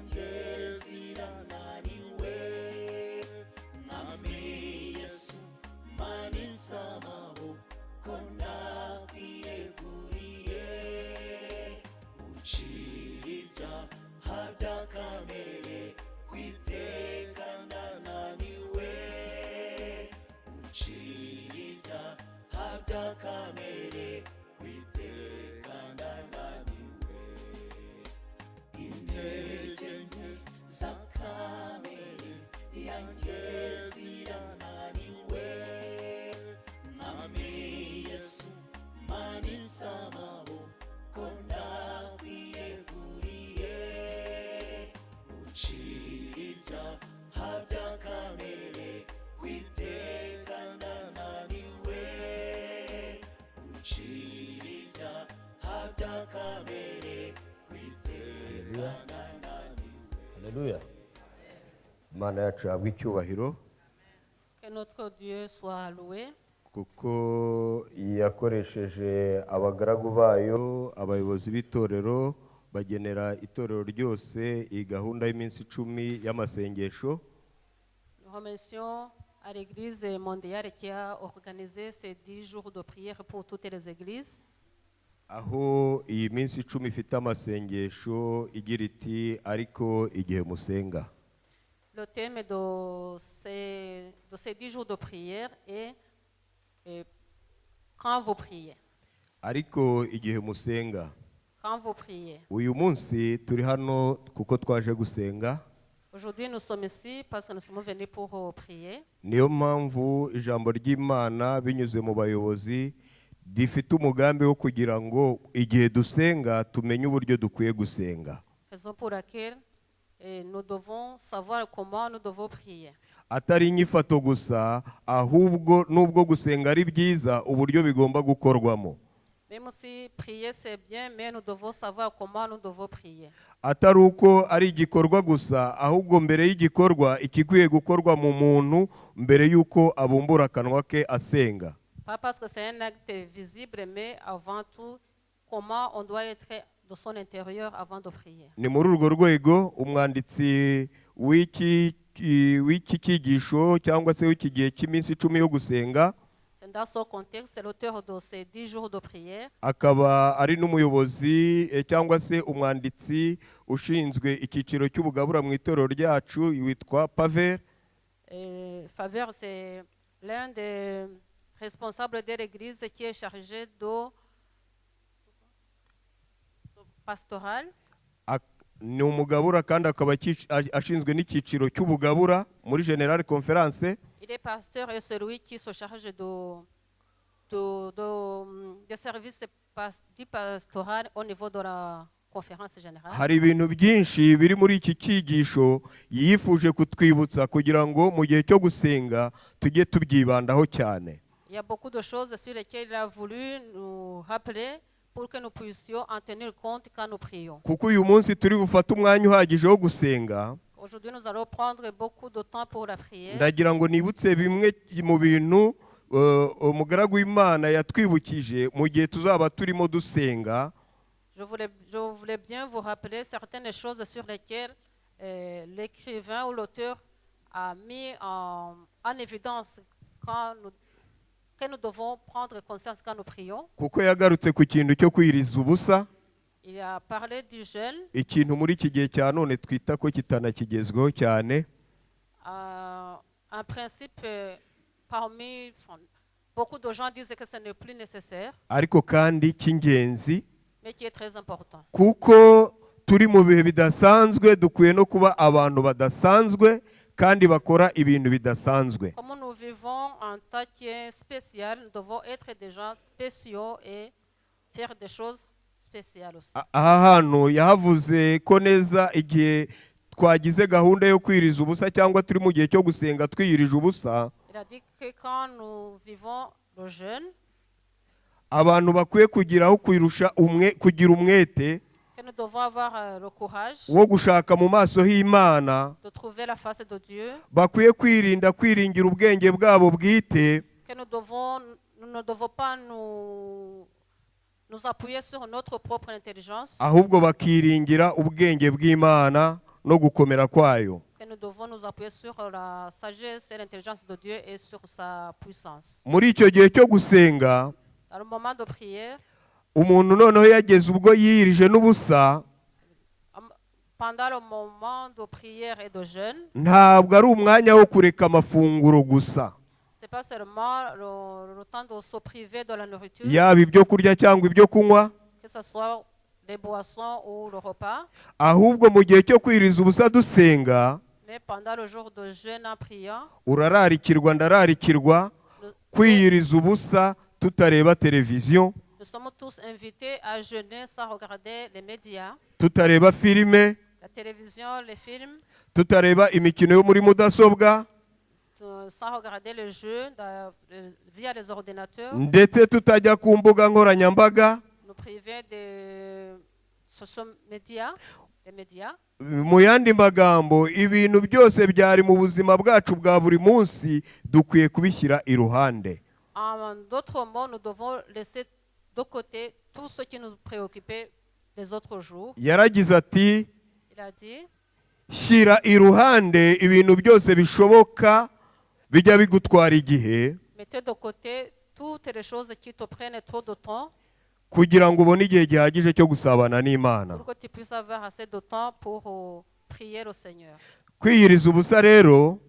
yanjye zirananiwe, mwami Yesu manitse amaboko ndakwiyeguriye, ucira ibyaha bya kamere kwiteka ndananiwe, ucira ibyaha bya kamere kwiteka ndananiwe, intege nke za kamere yanjye zirananiwe, mwami Yesu manitse amaboko ndakwiyeguriye, ucira ibyaha bya kamere kwiteka ndananiwe, ucira ibyaha bya kamere kwiteka ndananiwe. Haleluya. Imana yacu yabwa icyubahiro Que notre Dieu soit loué. kuko yakoresheje abagaragu bayo abayobozi b'itorero bagenera itorero ryose iyi gahunda y'iminsi 10 y'amasengesho. Nous remercions à l'Église mondiale qui a organisé ces 10 jours de prière pour toutes les églises. Aho iyi minsi 10 ifite amasengesho igira iti ariko igihe musenga. Le thème de ces 10 jours de prière est quand vous priez. Ariko igihe musenga. Quand vous priez. Uyu munsi turi hano kuko twaje gusenga. Aujourd'hui nous sommes ici parce que nous sommes venus pour prier. Niyo mpamvu ijambo ry'Imana binyuze mu bayobozi rifite umugambi wo kugira ngo igihe dusenga tumenye uburyo dukwiye gusenga. Raison pour laquelle nous devons savoir comment nous devons prier. Atari inyifato gusa ahubwo nubwo gusenga ari byiza uburyo bigomba gukorwamo. Même si prier c'est bien, mais nous devons savoir comment nous devons prier. Atari uko ari igikorwa gusa ahubwo mbere y'igikorwa ikikwiye gukorwa mu muntu mbere yuko abumbura akanwa ke asenga. Pas parce que c'est un acte visible, mais avant tout, comment on doit être de son intérieur avant de prier. Ni muri urwo rwego umwanditsi w'iki cyigisho cyangwa se w'iki gihe cy'iminsi 10 yo gusenga, C'est dans ce contexte, c'est l'auteur de ces 10 jours de prière. akaba ari n'umuyobozi cyangwa se umwanditsi ushinzwe icyiciro cy'ubugabura mu itorero ryacu witwa Pavel. Faveur, c'est l'un des responsables de l'église qui est chargé de pastoral. Ni umugabura kandi akaba ashinzwe n'icyiciro cy'ubugabura muri General Conference. Il est pasteur et celui qui se charge des services pastoral au niveau de la conférence générale. Hari ibintu byinshi biri muri iki cyigisho yifuje kutwibutsa kugira ngo mu gihe cyo gusenga tujye tubyibandaho cyane. Il y a beaucoup de choses sur lesquelles il a voulu nous rappeler pour que nous puissions en tenir compte quand nous prions. Kuko uyu munsi turi bufate umwanya uhagije wo gusenga. Aujourd'hui, nous allons prendre beaucoup de temps pour la prière. Ndagira ngo nibutse bimwe mu bintu umugaragu w'Imana yatwibukije mu gihe tuzaba turimo dusenga. Je voulais bien vous rappeler certaines choses sur lesquelles l'écrivain ou l'auteur a mis en évidence que nous devons prendre conscience quand nous prions. Kuko yagarutse ku kintu cyo kwiriza ubusa. Il a parlé du jeûne. Ikintu muri iki gihe cya none twita ko kitanakigezweho cyane. Un principe parmi beaucoup de gens disent que ce n'est plus nécessaire. Ariko kandi cy'ingenzi. Mais qui est très important. Kuko turi mu bihe bidasanzwe dukwiye no kuba abantu badasanzwe kandi bakora ibintu bidasanzwe. Comme nous vivons en temps qui est spécial, nous devons être des gens spéciaux et faire des choses spéciales aussi. Aha hantu yahavuze ko neza igihe twagize gahunda yo kwiriza ubusa cyangwa turi mu gihe cyo gusenga twiyirije ubusa. Il a dit que quand nous vivons le jeûne, abantu bakwiye kugiraho kugira umwete que nous devons avoir le courage wo gushaka mu maso h'Imana, de trouver la face de Dieu, bakwiye kwiringira ubwenge bwabo bwite, que nous ne devons pas nous appuyer sur notre propre intelligence, ahubwo bakiringira ubwenge bw'Imana no gukomera kwayo. que nous devons nous appuyer sur la sagesse et l'intelligence de Dieu et sur sa puissance. Muri icyo gihe cyo gusenga, Dans le moment de prière, umuntu noneho yageze ubwo yiyirije n'ubusa, pendant le moment de prière et de jeûne, ntabwo ari umwanya wo kureka amafunguro gusa, ce n'est pas seulement le temps de se priver de la nourriture, yaba ibyo kurya cyangwa ibyo kunywa, que ce soit les boissons ou le repas, ahubwo mu gihe cyo kwiriza ubusa dusenga, mais pendant le jour de jeûne en priant, urararikirwa ndararikirwa kwiyiriza ubusa tutareba televiziyo, nous sommes tous invités à jeûner sans regarder les médias, tutareba filime, la télévision, les films, tutareba imikino yo muri mudasobwa, sans regarder les jeux via les ordinateurs, ndetse tutajya ku mbuga nkoranyambaga. nous priver des social médias, les médias. Mu yandi magambo, ibintu byose byari mu buzima bwacu bwa buri munsi dukwiye kubishyira iruhande. En d'autres mots, nous devons laisser de côté tout ce qui nous préoccupait des autres jours. Yaragize ati, Il a dit, shyira iruhande ibintu byose bishoboka bijya bigutwara igihe, mettez de côté toutes les choses qui te prennent trop de temps kugira ngo ubone igihe gihagije cyo gusabana n'Imana. pour que tu puisses avoir assez de temps pour prier au Seigneur. Kwiyiriza ubusa rero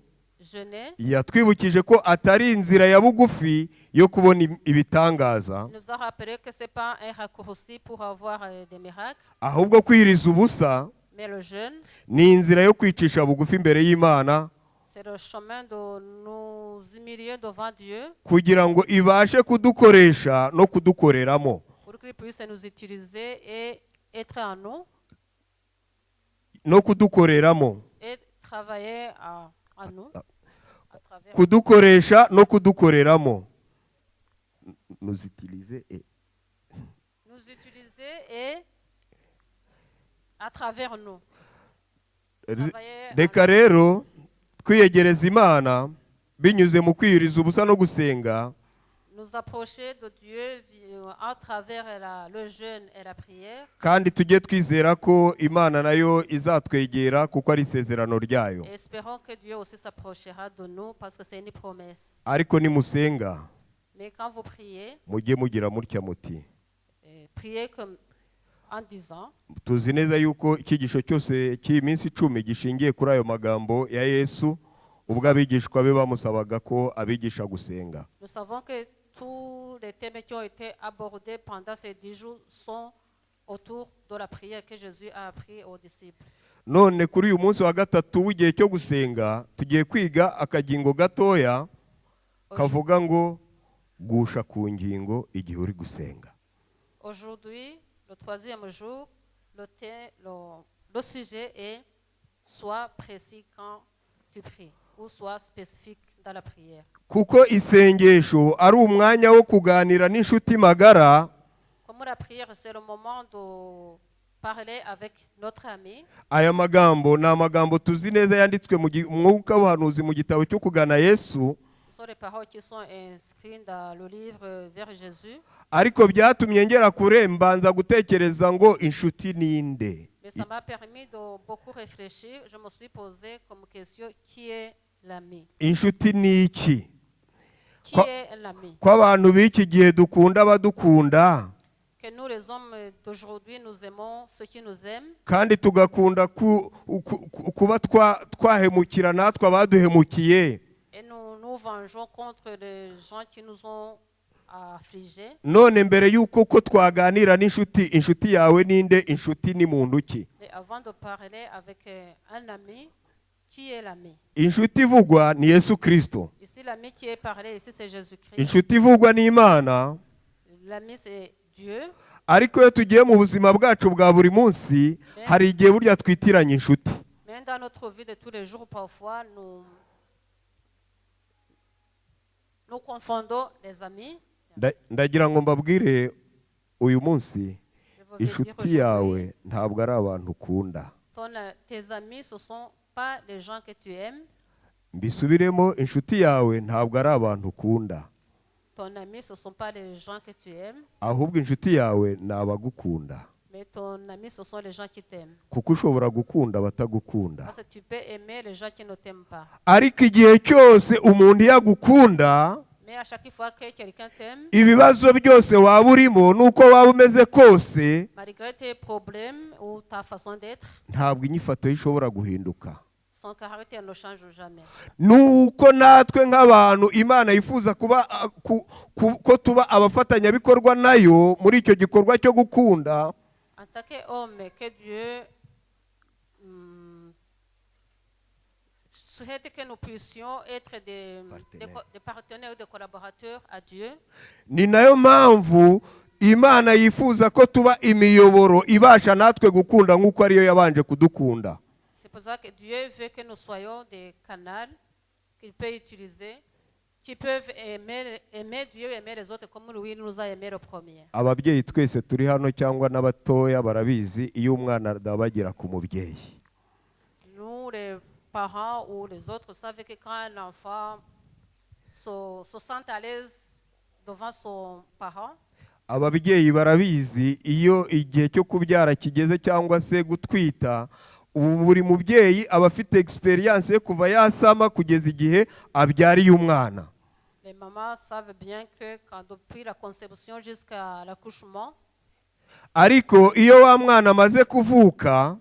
Jeûner, yatwibukije ko atari inzira ya bugufi yo kubona ibitangaza, il nous a rappelé que ce n'est pas un raccourci pour avoir des miracles, ahubwo kwiyiriza ubusa mais le jeûne, ni inzira yo kwicisha bugufi imbere y'Imana, c'est le chemin de nous humilier devant Dieu kugira ngo ibashe kudukoresha no kudukoreramo, pour qu'il puisse nous utiliser et être en nous no kudukoreramo, et travailler en nous. À travers kudukoresha no kudukoreramo. Nous utiliser et nous utiliser et à travers nous. Travailler reka rero kwiyegereza Imana binyuze mu kwiyiriza ubusa no gusenga, nous approcher de Dieu à travers le jeûne et la prière. kandi tujye twizera ko Imana nayo izatwegera kuko ari isezerano ryayo. Et espérons que Dieu aussi s'approchera de nous parce que c'est une promesse. Ariko nimusenga Mais quand vous priez, mujye mugira mutya muti, priez comme en disant, tuzi neza yuko icyigisho cyose cy'iyi minsi 10 gishingiye kuri ayo magambo ya Yesu ubwo abigishwa be bamusabaga ko abigisha gusenga. nous savons que tous les thèmes qui ont été abordés pendant ces 10 jours sont autour de la prière que Jésus a appris aux disciples. None kuri uyu munsi wa gatatu w'igihe cyo gusenga tugiye kwiga akagingo gatoya kavuga ngo gusha ku ngingo igihe uri gusenga. Aujourd'hui, le troisième jour, le sujet est sois précis quand tu pries ou sois spécifique dans la prière. Kuko isengesho ari umwanya wo kuganira n'inshuti magara, Comme la prière, c'est le moment de parler avec notre ami. aya magambo ni amagambo tuzi neza yanditswe mu mwuka w'ubuhanuzi mu gitabo cyo kugana Yesu, Ce sont les paroles qui sont inscrites dans le livre vers Jésus. ariko byatumye ngera kure mbanza gutekereza ngo inshuti ninde. Mais ça m'a permis de beaucoup réfléchir. Je me suis posé comme question, qui est l'ami? Inshuti ni iki? Qui est l'ami? Ko abantu b'iki gihe dukunda abadukunda, Que nous, les hommes d'aujourd'hui, nous aimons ceux qui nous aiment. kandi tugakunda kuba twahemukira natwe abaduhemukiye. Et nous nous vengeons contre les gens qui nous ont affligés. None mbere y'uko ko twaganira n'inshuti, inshuti yawe ninde? Inshuti ni muntu ki? Mais avant de parler avec un ami, qui est l'ami? Inshuti ivugwa ni Yesu Kristo. Ici, l'ami qui est parlé, ici, c'est Jésus-Christ. Inshuti ivugwa ni Imana. L'ami, c'est Dieu. Ariko iyo tugiye mu buzima bwacu bwa buri munsi, hari igihe burya twitiranya inshuti. Mais dans notre vie de tous les jours, parfois, nous confondons les amis. Ndagira ngo mbabwire uyu munsi, Je veux dire inshuti aujourd'hui, yawe ntabwo ari abantu ukunda. tes amis, ce ne sont pas les gens que tu aimes. Mbisubiremo, inshuti yawe ntabwo ari abantu ukunda, Ton ami, ce ne sont pas les gens que tu aimes, ahubwo inshuti yawe ni abagukunda. mais ton ami, ce sont les gens qui t'aiment. kuko ushobora gukunda abatagukunda. Parce que tu peux aimer les gens qui ne t'aiment pas. Ariko igihe cyose umuntu yagukunda, Mais à chaque fois que quelqu'un t'aime, ibibazo byose waba urimo nuko waba umeze kose, malgré tes problèmes ou ta façon d'être, ntabwo inyifato ye ishobora guhinduka. son caractère ne change jamais. Nuko natwe nk'abantu Imana yifuza kuba ko tuba abafatanyabikorwa nayo muri icyo gikorwa cyo gukunda. En tant qu'homme, que Dieu souhaite que nous puissions être des partenaires ou des collaborateurs à Dieu. Ni nayo mpamvu Imana yifuza ko tuba imiyoboro ibasha natwe gukunda nk'uko ariyo yabanje kudukunda. C'est pour ça que Dieu veut que nous soyons des canaux qu'il peut utiliser, qui peuvent aimer Dieu et aimer les autres comme lui nous a aimés le premier. Ababyeyi twese turi hano cyangwa n'abatoya barabizi iyo umwana adabagira ku mubyeyi. Nous, les parents ou les autres, savent que quand un enfant se sent à l'aise devant son parent, Ababyeyi barabizi iyo igihe cyo kubyara kigeze cyangwa se gutwita, buri mubyeyi aba afite experience yo kuva yasama kugeza igihe abyariye umwana. les mamans savent bien que depuis la conception jusqu'à l'accouchement, Ariko iyo wa mwana amaze kuvuka,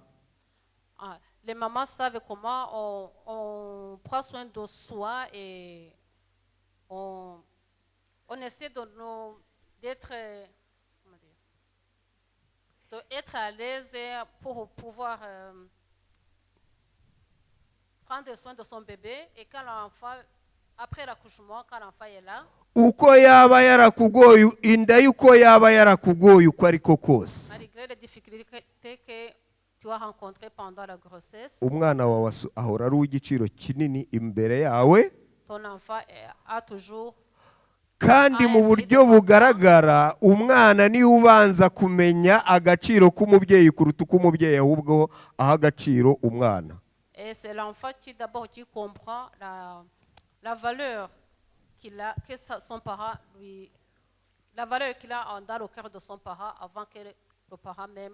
les mamans savent comment on prend soin de soi et on essaie d'être à l'aise pour pouvoir prendre soin de son bébé. Et quand l'enfant, après l'accouchement, quand l'enfant est là, uko yaba yarakugoye inda yuko yaba yarakugoye uko ariko kose, malgré les difficultés que tu as rencontrées pendant la grossesse, umwana wawe ahora ari uw'igiciro kinini imbere yawe, ton enfant a toujours kandi mu buryo bugaragara umwana niwe ubanza kumenya agaciro k'umubyeyi kuruta uko umubyeyi ahubwo aha agaciro umwana. Et c'est l'enfant qui d'abord qui comprend la valeur qu'il a, que son parent lui, la valeur qu'il a dans le cœur de son parent avant que le parent même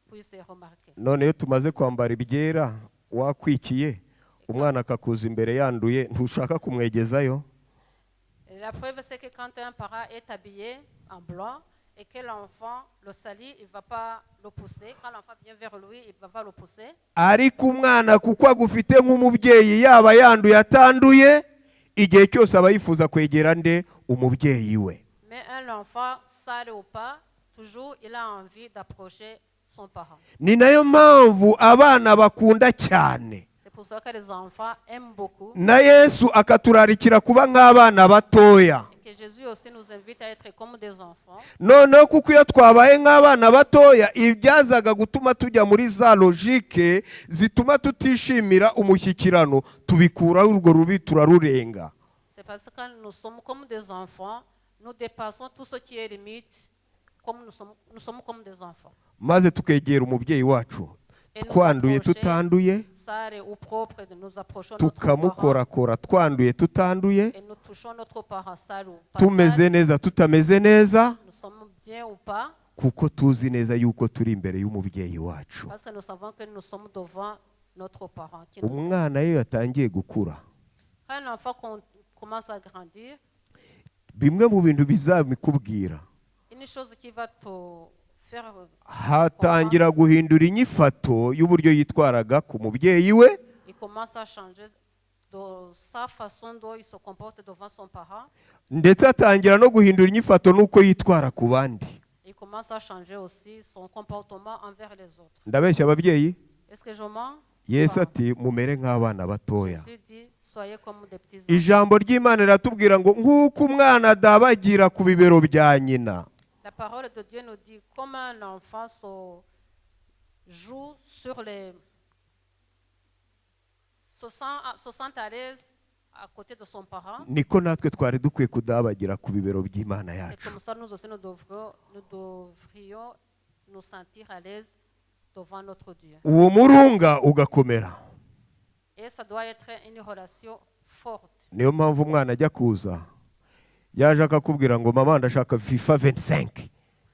puisse remarquer. None iyo tumaze kwambara ibyera wakwikiye umwana akakuza imbere yanduye, ntushaka kumwegezayo. La preuve c'est que quand un parent est habillé en blanc et que l'enfant le salit, il ne va pas le pousser. Quand l'enfant vient vers lui, il ne va pas le pousser. Ariko umwana kuko agufite nk'umubyeyi yaba yanduye atanduye, igihe cyose aba yifuza kwegera nde? Umubyeyi we. Mais un enfant sale ou pas, toujours il a envie d'approcher son parent. Ni nayo mpamvu abana bakunda cyane. C'est pour ça que les enfants aiment beaucoup. Na Yesu akaturarikira kuba nk'abana batoya. Et que Jésus aussi nous invite à être comme des enfants. Noneho kuko iyo twabaye nk'abana batoya, ibyazaga gutuma tujya muri za logike zituma tutishimira umushyikirano, tubikuraho urwo rubi turarurenga. C'est parce que quand nous sommes comme des enfants, nous dépassons tout ce qui est limite, comme nous sommes comme des enfants. Maze tukegera umubyeyi wacu twanduye tutanduye, Sale ou propre, nous approchons notre parent tukamukorakora twanduye tutanduye, et nous touchons notre parent sale ou pas tumeze sale. neza tutameze neza, Nous sommes bien ou pas, kuko tuzi neza yuko turi imbere y'umubyeyi wacu. parce que nous savons que nous sommes devant notre parent. Qui nous aime. Umwana iyo yatangiye gukura, Quand un enfant commence à grandir, bimwe mu bintu bizabikubwira, une chose qui va te faire hatangira guhindura inyifato y'uburyo yitwaraga ku mubyeyi we, il commence à changer de sa façon dont il se comporte devant son parent. ndetse atangira no guhindura inyifato n'uko yitwara ku bandi. Il commence à changer aussi son comportement envers les autres. Ndabeshya ababyeyi? Est-ce que je mens? Yesu ati mumere nk'abana batoya. Jésus dit, soyez comme des petits enfants. Ijambo ry'Imana riratubwira ngo nk'uko umwana adabagira ku bibero bya nyina, La parole de Dieu nous dit, comme un enfant se joue sur les... se sent à l'aise à côté de son parent. niko natwe twari dukwiye kudabagira ku bibero by'Imana C'est yacu. comme ça nous aussi nous devrions nous sentir à l'aise devant notre Dieu. Uwo murunga ugakomera. Et ça doit être une relation forte. Niyo mpamvu umwana ajya kuza yaje akakubwira ngo mama ndashaka FIFA 25.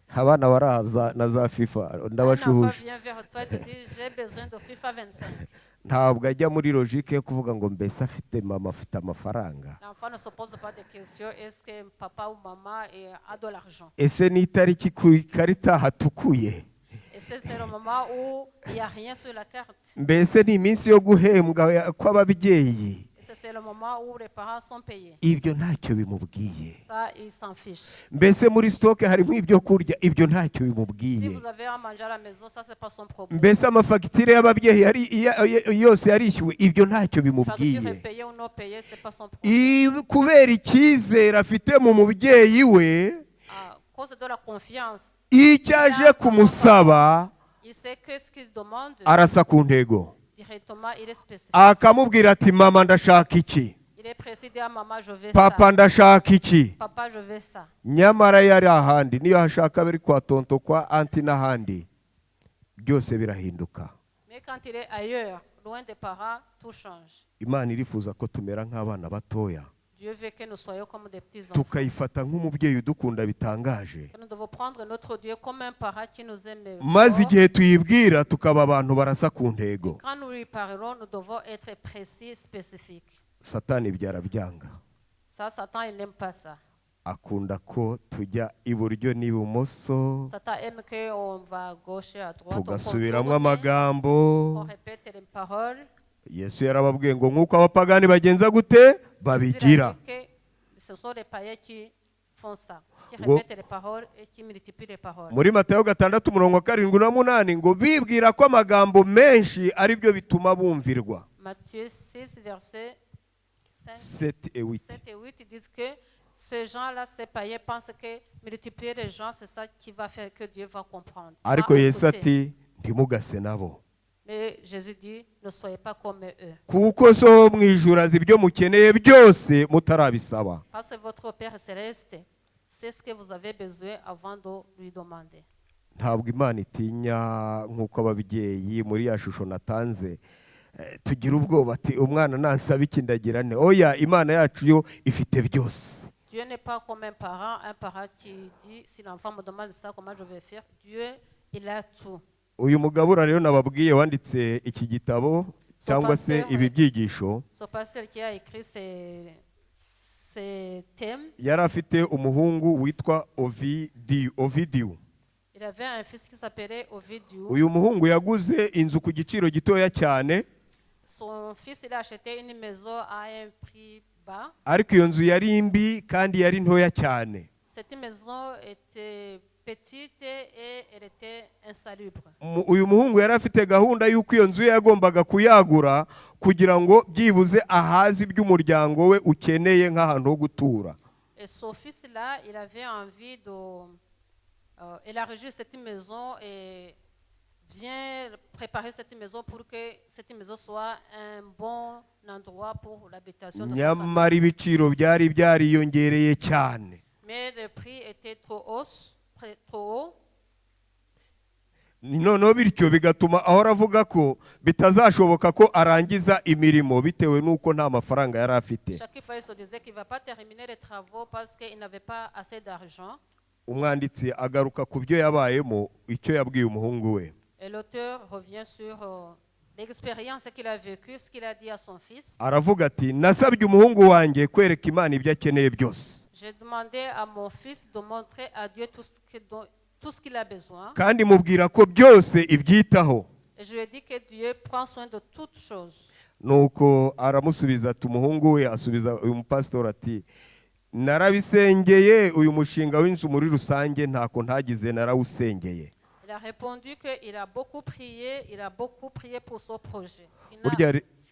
abana baraza na za fifa Un enfant ndabashuhuje vient vers toi et te dit j'ai besoin de FIFA 25. ntabwo ajya muri logike yo kuvuga ngo mbese afite mama afite amafaranga L'enfant ne se pose pas de questions est-ce que papa ou maman a de l'argent. ese n'itariki ku ikarita hatukuye Et c'est le moment où il n'y a rien sur la carte. mbese ni iminsi yo guhembwa kw'ababyeyi Et c'est le moment où les parents sont payés. ibyo ntacyo bimubwiye Ça, ils s'en fichent. mbese muri sitoke harimo ibyo kurya ibyo ntacyo Si bimubwiye vous avez à manger à la maison, ça, c'est pas son problème. mbese amafagitire y'ababyeyi yose yarishyuwe ibyo ntacyo Facture est bimubwiye payée ou non payée, c'est pas son problème. kubera icyizere afite mu mubyeyi we À cause de la confiance, icyo aje kumusaba il sait que ce qu'il demande, arasa ku ntego directement, il est spécifique. akamubwira ati mama ndashaka iki Il est précis à maman, je veux papa ça. ndashaka iki Papa, je veux ça. nyamara yari ahandi niyo hashaka bari kwa tonto kwa anti n'ahandi byose birahinduka Mais quand il est ailleurs, loin des parents, tout change. imana irifuza ko tumera nk'abana batoya Dieu veut que nous soyons comme des petits enfants. tukayifata nk'umubyeyi udukunda bitangaje Que nous devons prendre notre Dieu comme un parent qui nous aime. maze fort. igihe tuyibwira tukaba abantu barasa ku ntego Quand nous lui parlons, nous devons être précis, spécifiques. satani ibyo arabyanga Ça, Satan, il n'aime pas ça. akunda ko tujya iburyo n'ibumoso Satan aime qu'on va à gauche et à droite. tugasubiramo On amagambo répète les paroles. yesu yarababwiye ngo nk'uko abapagani bagenza gute babigira Jésus a dit que ce sont les païens qui font ça, qui Ngo- répètent les paroles et qui multiplient les paroles. muri matayo 6:7-8 ngo bibwira ko amagambo menshi ari byo bituma bumvirwa Matthieu 6, versets 5, 7 et 8 7 et 8, ils disent que ces gens-là, ces païens, pensent que multiplier les gens, c'est ça qui va faire que Dieu va comprendre. ariko va yesu écouter. ati ntimugase nabo Mais Jésus dit, ne soyez pas comme eux. kuko so wo mu ijuru azi ibyo mukeneye byose mutarabisaba Parce que votre Père céleste, c'est ce que vous avez besoin avant de lui demander. ntabwo imana itinya nk'uko ababyeyi muri ya shusho natanze tugira ubwoba ati umwana nansaba iki ndagira ne oya imana yacu yo ifite byose Dieu n'est pas comme un parent qui dit, si l'enfant me demande ça, comment je vais faire? Dieu, il a tout. uyu mugabura rero nababwiye wanditse iki gitabo cyangwa se ibi byigisho Ce pasteur qui a écrit ces thèmes, yari afite umuhungu witwa Ovidiu. il avait un fils qui s'appelait Ovidiu. uyu muhungu yaguze inzu ku giciro gitoya cyane Son fils, il a acheté une maison à un prix bas. ariko iyo nzu yari mbi kandi yari ntoya cyane Cette maison était petite et elle était insalubre. uyu muhungu yari afite gahunda y'uko iyo nzu ye yagombaga kuyagura kugira ngo byibuze ahaze iby'umuryango we ukeneye nk'ahantu ho gutura Et son fils-là, il avait envie d'élargir cette maison et bien préparer cette maison pour que cette maison soit un bon endroit pour l'habitation de sa famille. nyamara ibiciro byari byariyongereye cyane Mais le prix était trop haut. noneho bityo bigatuma ahora avuga ko bitazashoboka ko arangiza imirimo bitewe n'uko nta mafaranga yari afite Chaque fois, il se disait qu'il ne va pas terminer les travaux parce qu'il n'avait pas assez d'argent. umwanditsi agaruka ku byo yabayemo icyo yabwiye umuhungu we Et l'auteur revient sur l'expérience qu'il a vécue, ce qu'il a dit à son fils. aravuga ati nasabye umuhungu wanjye kwereka imana ibyo akeneye byose J'ai demandé à mon fils de montrer à Dieu tout ce qu'il a besoin. kandi mubwira ko byose ibyitaho Et je lui ai dit que Dieu prend soin de toutes choses. nuko aramusubiza ati umuhungu we asubiza uyu mupasitori ati narabisengeye uyu mushinga w'inzu muri rusange ntako ntagize narawusengeye Il a répondu qu'il a beaucoup prié pour son projet.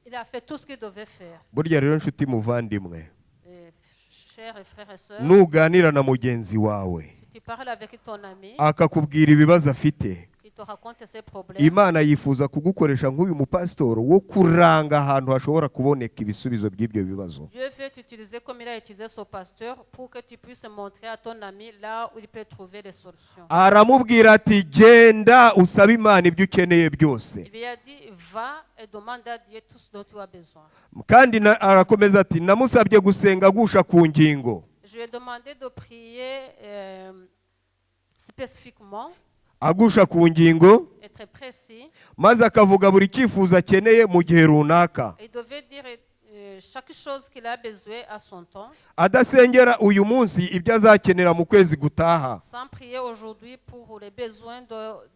Il a fait tout ce qu'il devait faire. burya rero nshuti muvandimwe Chers frères et sœurs, nuganira na mugenzi wawe si tu parles avec ton ami, akakubwira ibibazo afite qui te raconte ses problèmes, imana yifuza kugukoresha nk'uyu mupasitori wo kuranga ahantu hashobora kuboneka ibisubizo by'ibyo bibazo Dieu veut t'utiliser comme il a utilisé son pasteur pour que tu puisses montrer à ton ami là où il peut trouver des solutions. aramubwira ati genda usabe imana ibyo ukeneye byose Il lui a dit, va et demande à Dieu tout ce dont tu as besoin. kandi arakomeza ati namusabye gusenga agusha ku ngingo Je lui ai demandé de prier spécifiquement agusha ku ngingo et très précis. maze akavuga buri cyifuzo akeneye mu gihe runaka, Il devait dire chaque chose qu'il a besoin à son temps, adasengera uyu munsi ibyo azakenera mu kwezi gutaha sans prier aujourd'hui pour les besoins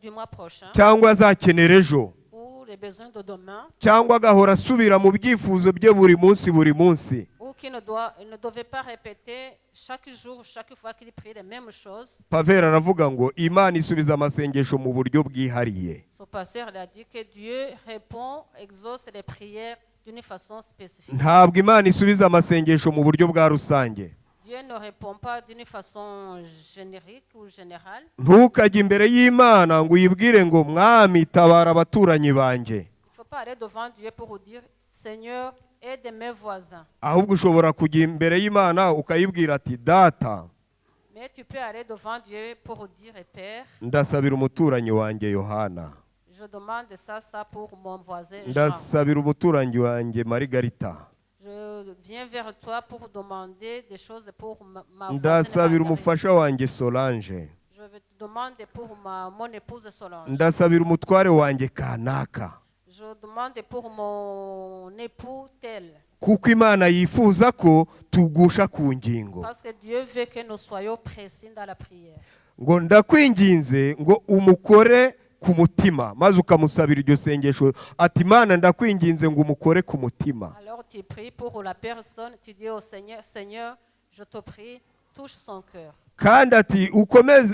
du mois prochain cyangwa azakenera ejo, ou les besoins de demain, cyangwa agahora asubira mu byifuzo bye buri munsi. ou qu'il il ne devait pas répéter chaque jour, chaque fois qu'il prie les mêmes choses. Paveri aravuga ngo Imana isubiza amasengesho mu buryo bwihariye. Son pasteur il a dit que Dieu répond, exauce les prières d'une façon spécifique. Ntabwo Imana isubiza amasengesho mu buryo bwa rusange. Dieu ne répond pas d'une façon générique ou générale. Ntukajye imbere y'Imana ngo uyibwire ngo mwami tabara abaturanyi banjye. Il ne faut pas aller devant Dieu pour dire Seigneur, aide mes voisins. Ahubwo ushobora kujya imbere y'Imana ukayibwira ati data, Mais tu peux aller devant Dieu pour dire Père, ndasabira umuturanyi wanjye Yohana, je demande ça pour mon voisin Jean. ndasabira umuturanyi wanjye Margarita, Je viens vers toi pour demander des choses pour ma voisine ndasabira Marguerite. umufasha wanjye Solange, Je vais te demander pour mon épouse Solange. ndasabira umutware wanjye Kanaka. Je demande pour mon époux tel. Kuko Imana yifuza ko tugusha ku ngingo. Parce que Dieu veut que nous soyons précis dans la prière. Ngo ndakwinginze ngo umukore ku mutima, maze ukamusabira iryo sengesho ati Imana ndakwinginze ngo umukore ku mutima. Alors tu pries pour la personne, tu dis au Seigneur, Seigneur, je te prie, touche son cœur. Kandi ati ukomeze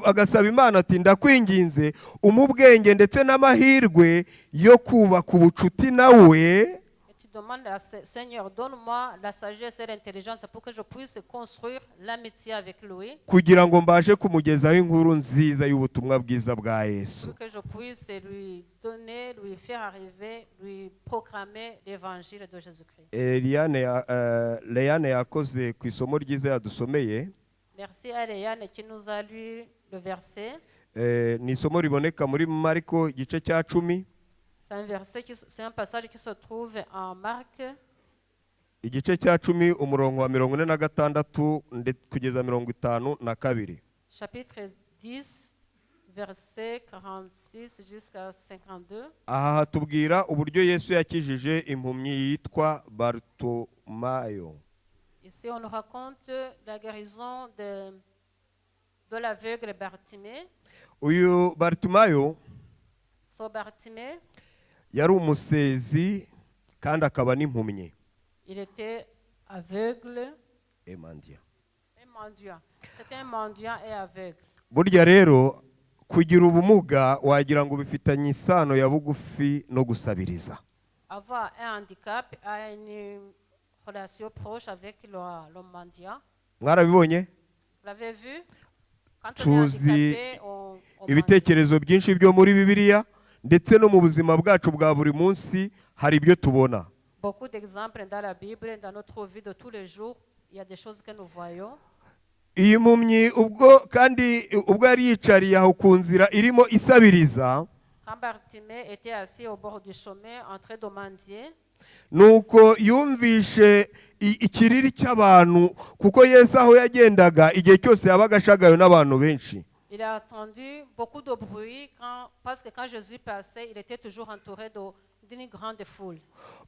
agasaba Imana ati ndakwinginze umubwenge ndetse n'amahirwe yo kubaka ubucuti nawe. Et tu demandes à Seigneur, donne-moi la sagesse et l'intelligence pour que je puisse construire l'amitié avec lui, Kugira ngo mbashe kumugezaho inkuru nziza y'ubutumwa bwiza bwa Yesu. pour que je puisse lui donner, lui faire arriver, lui proclamer l'évangile de Jésus-Christ. Leane yakoze ku isomo ryiza yadusomeye. Merci à Léane qui nous a lu le verset. Ni isomo riboneka muri Mariko igice cya 10, C'est un passage qui se trouve en Marc, igice cya 10 umurongo wa 46 kugeza 52. chapitre 10, verset 46 jusqu'à 52. Aha hatubwira uburyo Yesu yakijije impumyi yitwa Bartimayo. Ici, on nous raconte la guérison de l'aveugle Bartimée. Uyu Bartimayo So Bartimée, yari umusezi kandi akaba n'impumyi. il était aveugle Emandia. et mendiant. C'était un mendiant et aveugle. Burya rero kugira ubumuga wagira ngo bifitanye isano ya bugufi no gusabiriza. Avoir un handicap a une relation proche avec le mendiant. Mwarabibonye? Vous l'avez vu? Quand on est Tuzi handicapé, on mendiant. ibitekerezo byinshi byo muri Bibiliya ndetse no mu buzima bwacu bwa buri munsi hari ibyo tubona. Beaucoup d'exemples dans la Bible, dans notre vie de tous les jours, il y a des choses que nous voyons. Iyi mpumyi ubwo yari yicariye aho ku nzira irimo isabiriza, Quand Bartimée était assis au bord du chemin en train de mendier, nuko yumvishe ikiriri cy'abantu kuko Yesu aho yagendaga igihe cyose yabaga ashagayo n'abantu benshi. il a entendu beaucoup de bruit parce que quand Jésus passait, il était toujours entouré d'une grande foule.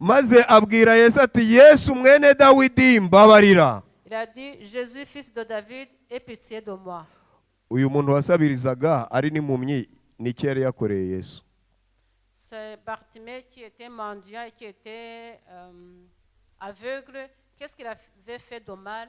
Maze abwira Yesu ati Yesu mwene Dawidi mbabarira. Il a dit, Jésus, fils de David, aie pitié de moi. Uyu muntu wasabirizaga ari n'impumyi n'iki yari yakoreye Yesu? C'est Bartimée qui était mendiant et qui était aveugle. Qu'est-ce qu'il avait fait de mal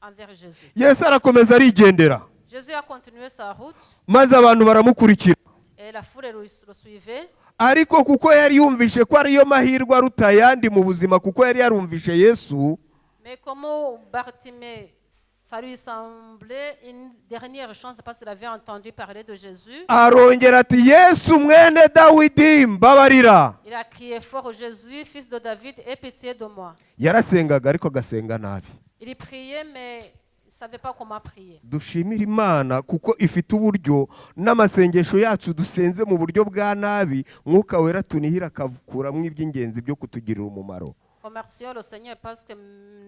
envers Jésus? Yesu arakomeza arigendera, Jésus a continué sa route maze abantu baramukurikira. et la foule le suivait. Ariko kuko yari yumvishe ko ariyo mahirwe aruta ayandi mu buzima, kuko yari yarumvishe Yesu, Mais comme Bartimée, ça lui semblait une dernière chance parce qu'il avait entendu parler de Jésus. arongera ati Yesu mwene Dawidi mbabarira. Il a crié fort, Jésus, fils de David, aie pitié de moi. Yarasengaga ariko agasenga nabi. Il priait, mais il ne savait pas comment prier. Dushimira Imana kuko ifite uburyo n'amasengesho yacu dusenze mu buryo bwa nabi, Mwuka Wera tunihira akakuramo iby'ingenzi byo kutugirira umumaro. Remercions le Seigneur parce que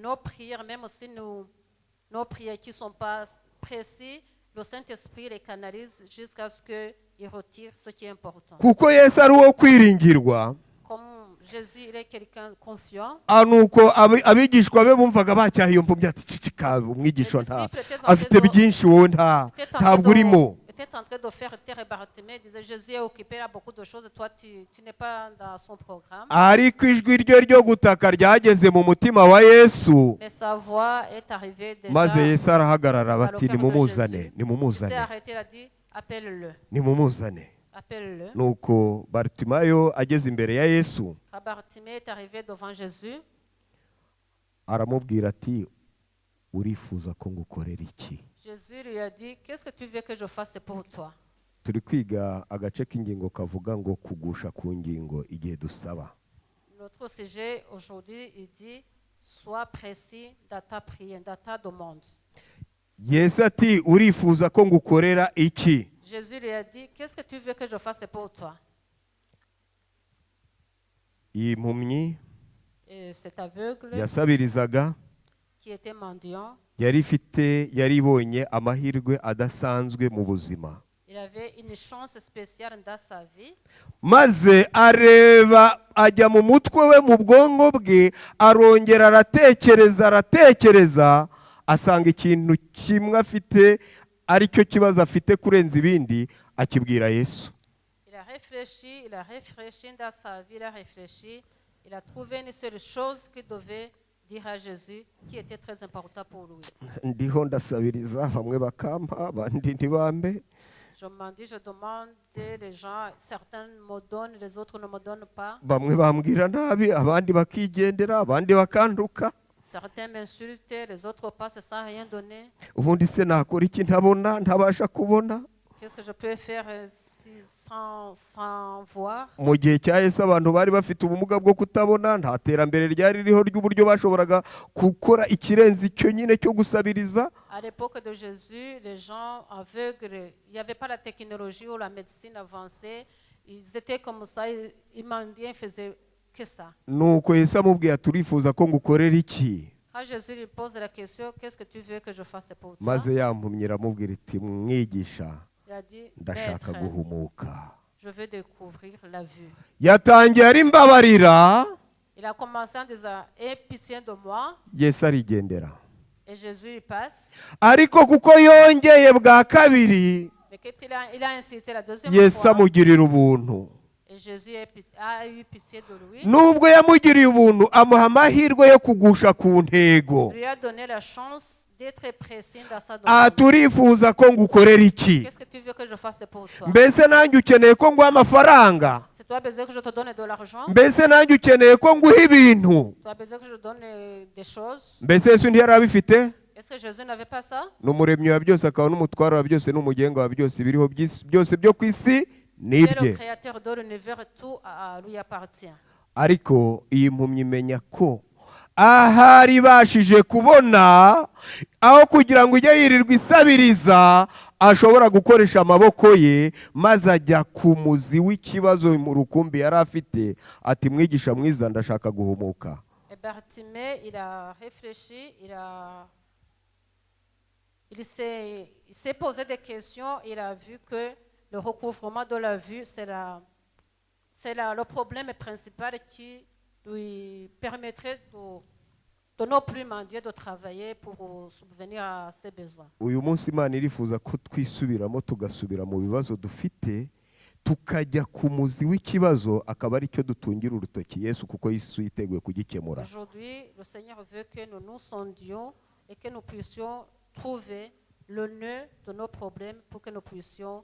nos prières, même aussi nos prières qui ne sont pas précises, le Saint-Esprit les canalise jusqu'à ce qu'ils retirent ce qui est important. kuko yesu ari uwo kwiringirwa. Comme Jésus, il est quelqu'un de confiant. nuko abigishwa be bumvaga bacyaha iyo mpumyi ati cicika umwigisha afite byinshi wowe ntabwo urimo. Était en train de faire terre et Bartimée, disait Jésus est occupé, il a beaucoup de choses, et toi tu n'es pas dans son programme. ariko ijwi rye ryo gutaka ryageze mu mutima wa yesu, Mais sa voix est arrivée déjà. maze yesu arahagarara dans le bati cœur de nimumuzane Jésus. Il s'est nimumuzane arrêté, il a dit appelle-le, nimumuzane. appelle-le. nuko barutimayo ageze imbere ya yesu Quand Bartimée est arrivé devant Jésus, aramubwira ati urifuza ko ngukorera iki? Jésus lui a dit, qu'est-ce que tu veux que je fasse pour toi? turi kwiga agace k'ingingo kavuga ngo kugusha ku ngingo igihe dusaba. Notre sujet aujourd'hui, il dit, sois précis dans ta prière, dans ta demande. yesu ati urifuza ko ngukorera iki? Jésus lui a dit, qu'est-ce que tu veux que je fasse pour toi? iyi mpumyi Et cet aveugle yasabirizaga qui était mendiant, yari ibonye amahirwe adasanzwe mu buzima, il avait une chance spéciale dans sa vie. maze areba ajya mu mutwe we mu bwonko bwe arongera aratekereza asanga ikintu kimwe afite ari cyo kibazo afite kurenza ibindi, akibwira Yesu. Il a réfléchi dans sa vie, il a trouvé une seule chose qu'il devait dire à Jésus qui était très important pour lui. ndiho ndasabiriza bamwe bakampa abandi ntibambe, Je m'en dis, je demande, les gens, certains me donnent, les autres ne me donnent pas. bamwe bambwira nabi abandi bakigendera abandi bakanduka, Certains m'insultent, les autres passent sans rien donner. ubundi se nakora iki ntabona ntabasha kubona? Qu'est-ce que je peux faire sans voir? mu gihe cya Yesu abantu bari bafite ubumuga bwo kutabona, nta terambere ryari ririho ry'uburyo bashoboraga gukora ikirenze icyo nyine cyo gusabiriza. À l'époque de Jésus, les gens aveugles, il n'y avait pas la technologie ou la médecine avancée. Ils étaient comme ça, ils mendiaient, ils faisaient que ça. nuko Yesu amubwiye ati urifuza ko ngukorera iki? Quand Jésus lui pose la question, qu'est-ce que tu veux que je fasse pour toi? maze yampumyi aramubwira iti mwigisha Il a dit, ndashaka Maître, guhumuka. je veux découvrir la vue. yatangiye ari mbabarira, Il a commencé en disant, aie pitié de moi. Yesu arigendera. Et Jésus il passe. ariko kuko yongeye bwa kabiri, Mais quand il a insisté la deuxième Yesu fois, amugirira ubuntu. et Jésus a eu pitié de lui, nubwo yamugiriye ubuntu amuha amahirwe yo kugusha ku ntego. lui a donné la chance d'être précis dans sa aha demande. turifuza ko ngukorera iki? Qu'est-ce que tu veux que je fasse pour toi? mbese nanjye ukeneye ko nguha amafaranga? Si tu as besoin que je te donne de l'argent, mbese nanjye ukeneye ko nguha ibintu? tu as besoin que je te donne des choses. mbese Yesu ntiyari abifite? Est-ce que Jésus n'avait pas ça? ni umuremyi wa byose akaba n'umutware wa byose n'umugenga wa byose, ibiriho byose byo ku isi ni Il est le ibye. créateur de l'univers, tout lui appartient. ariko iyi mpumyi imenya ko ahari ibashije kubona, aho kugira ngo ujye yirirwa isabiriza, ashobora gukoresha amaboko ye, maze ajya ku muzi w'ikibazo mu rukumbi yari afite, ati mwigisha mwiza ndashaka guhumuka. Et Bartimée, il a réfléchi, il s'est posé des questions, il a vu que le recouvrement de la vue, c'est le problème principal qui lui permettrait de ne plus mendier, de travailler pour subvenir à ses besoins. uyu munsi Imana irifuza ko twisubiramo tugasubira mu bibazo dufite, tukajya ku muzi w'ikibazo, akaba ari cyo dutungira urutoki Yesu, kuko Yesu yiteguye kugikemura. Aujourd'hui, le Seigneur veut que nous nous sondions et que nous puissions trouver le nœud de nos problèmes pour que nous puissions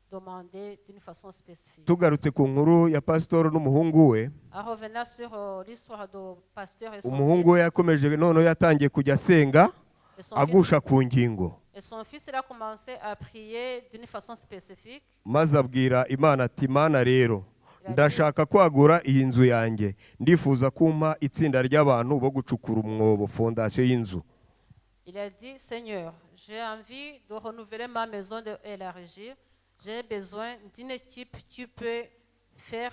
demander d'une façon spécifique. tugarutse ku nkuru ya pasitoro n'umuhungu we, En revenant sur l'histoire du pasteur et son umuhungu we fils, yakomeje noneho yatangiye kujya asenga et son fils, agusha ku ngingo, il a commencé à prier d'une façon spécifique. maze abwira Imana ati Imana rero ndashaka kwagura iyi nzu yanjye, ndifuza kumpa itsinda ry'abantu bo gucukura umwobo, fondasiyo y'inzu. Il a dit, Seigneur, j'ai envie de renouveler ma maison, d'élargir. J'ai besoin d'une équipe qui peut faire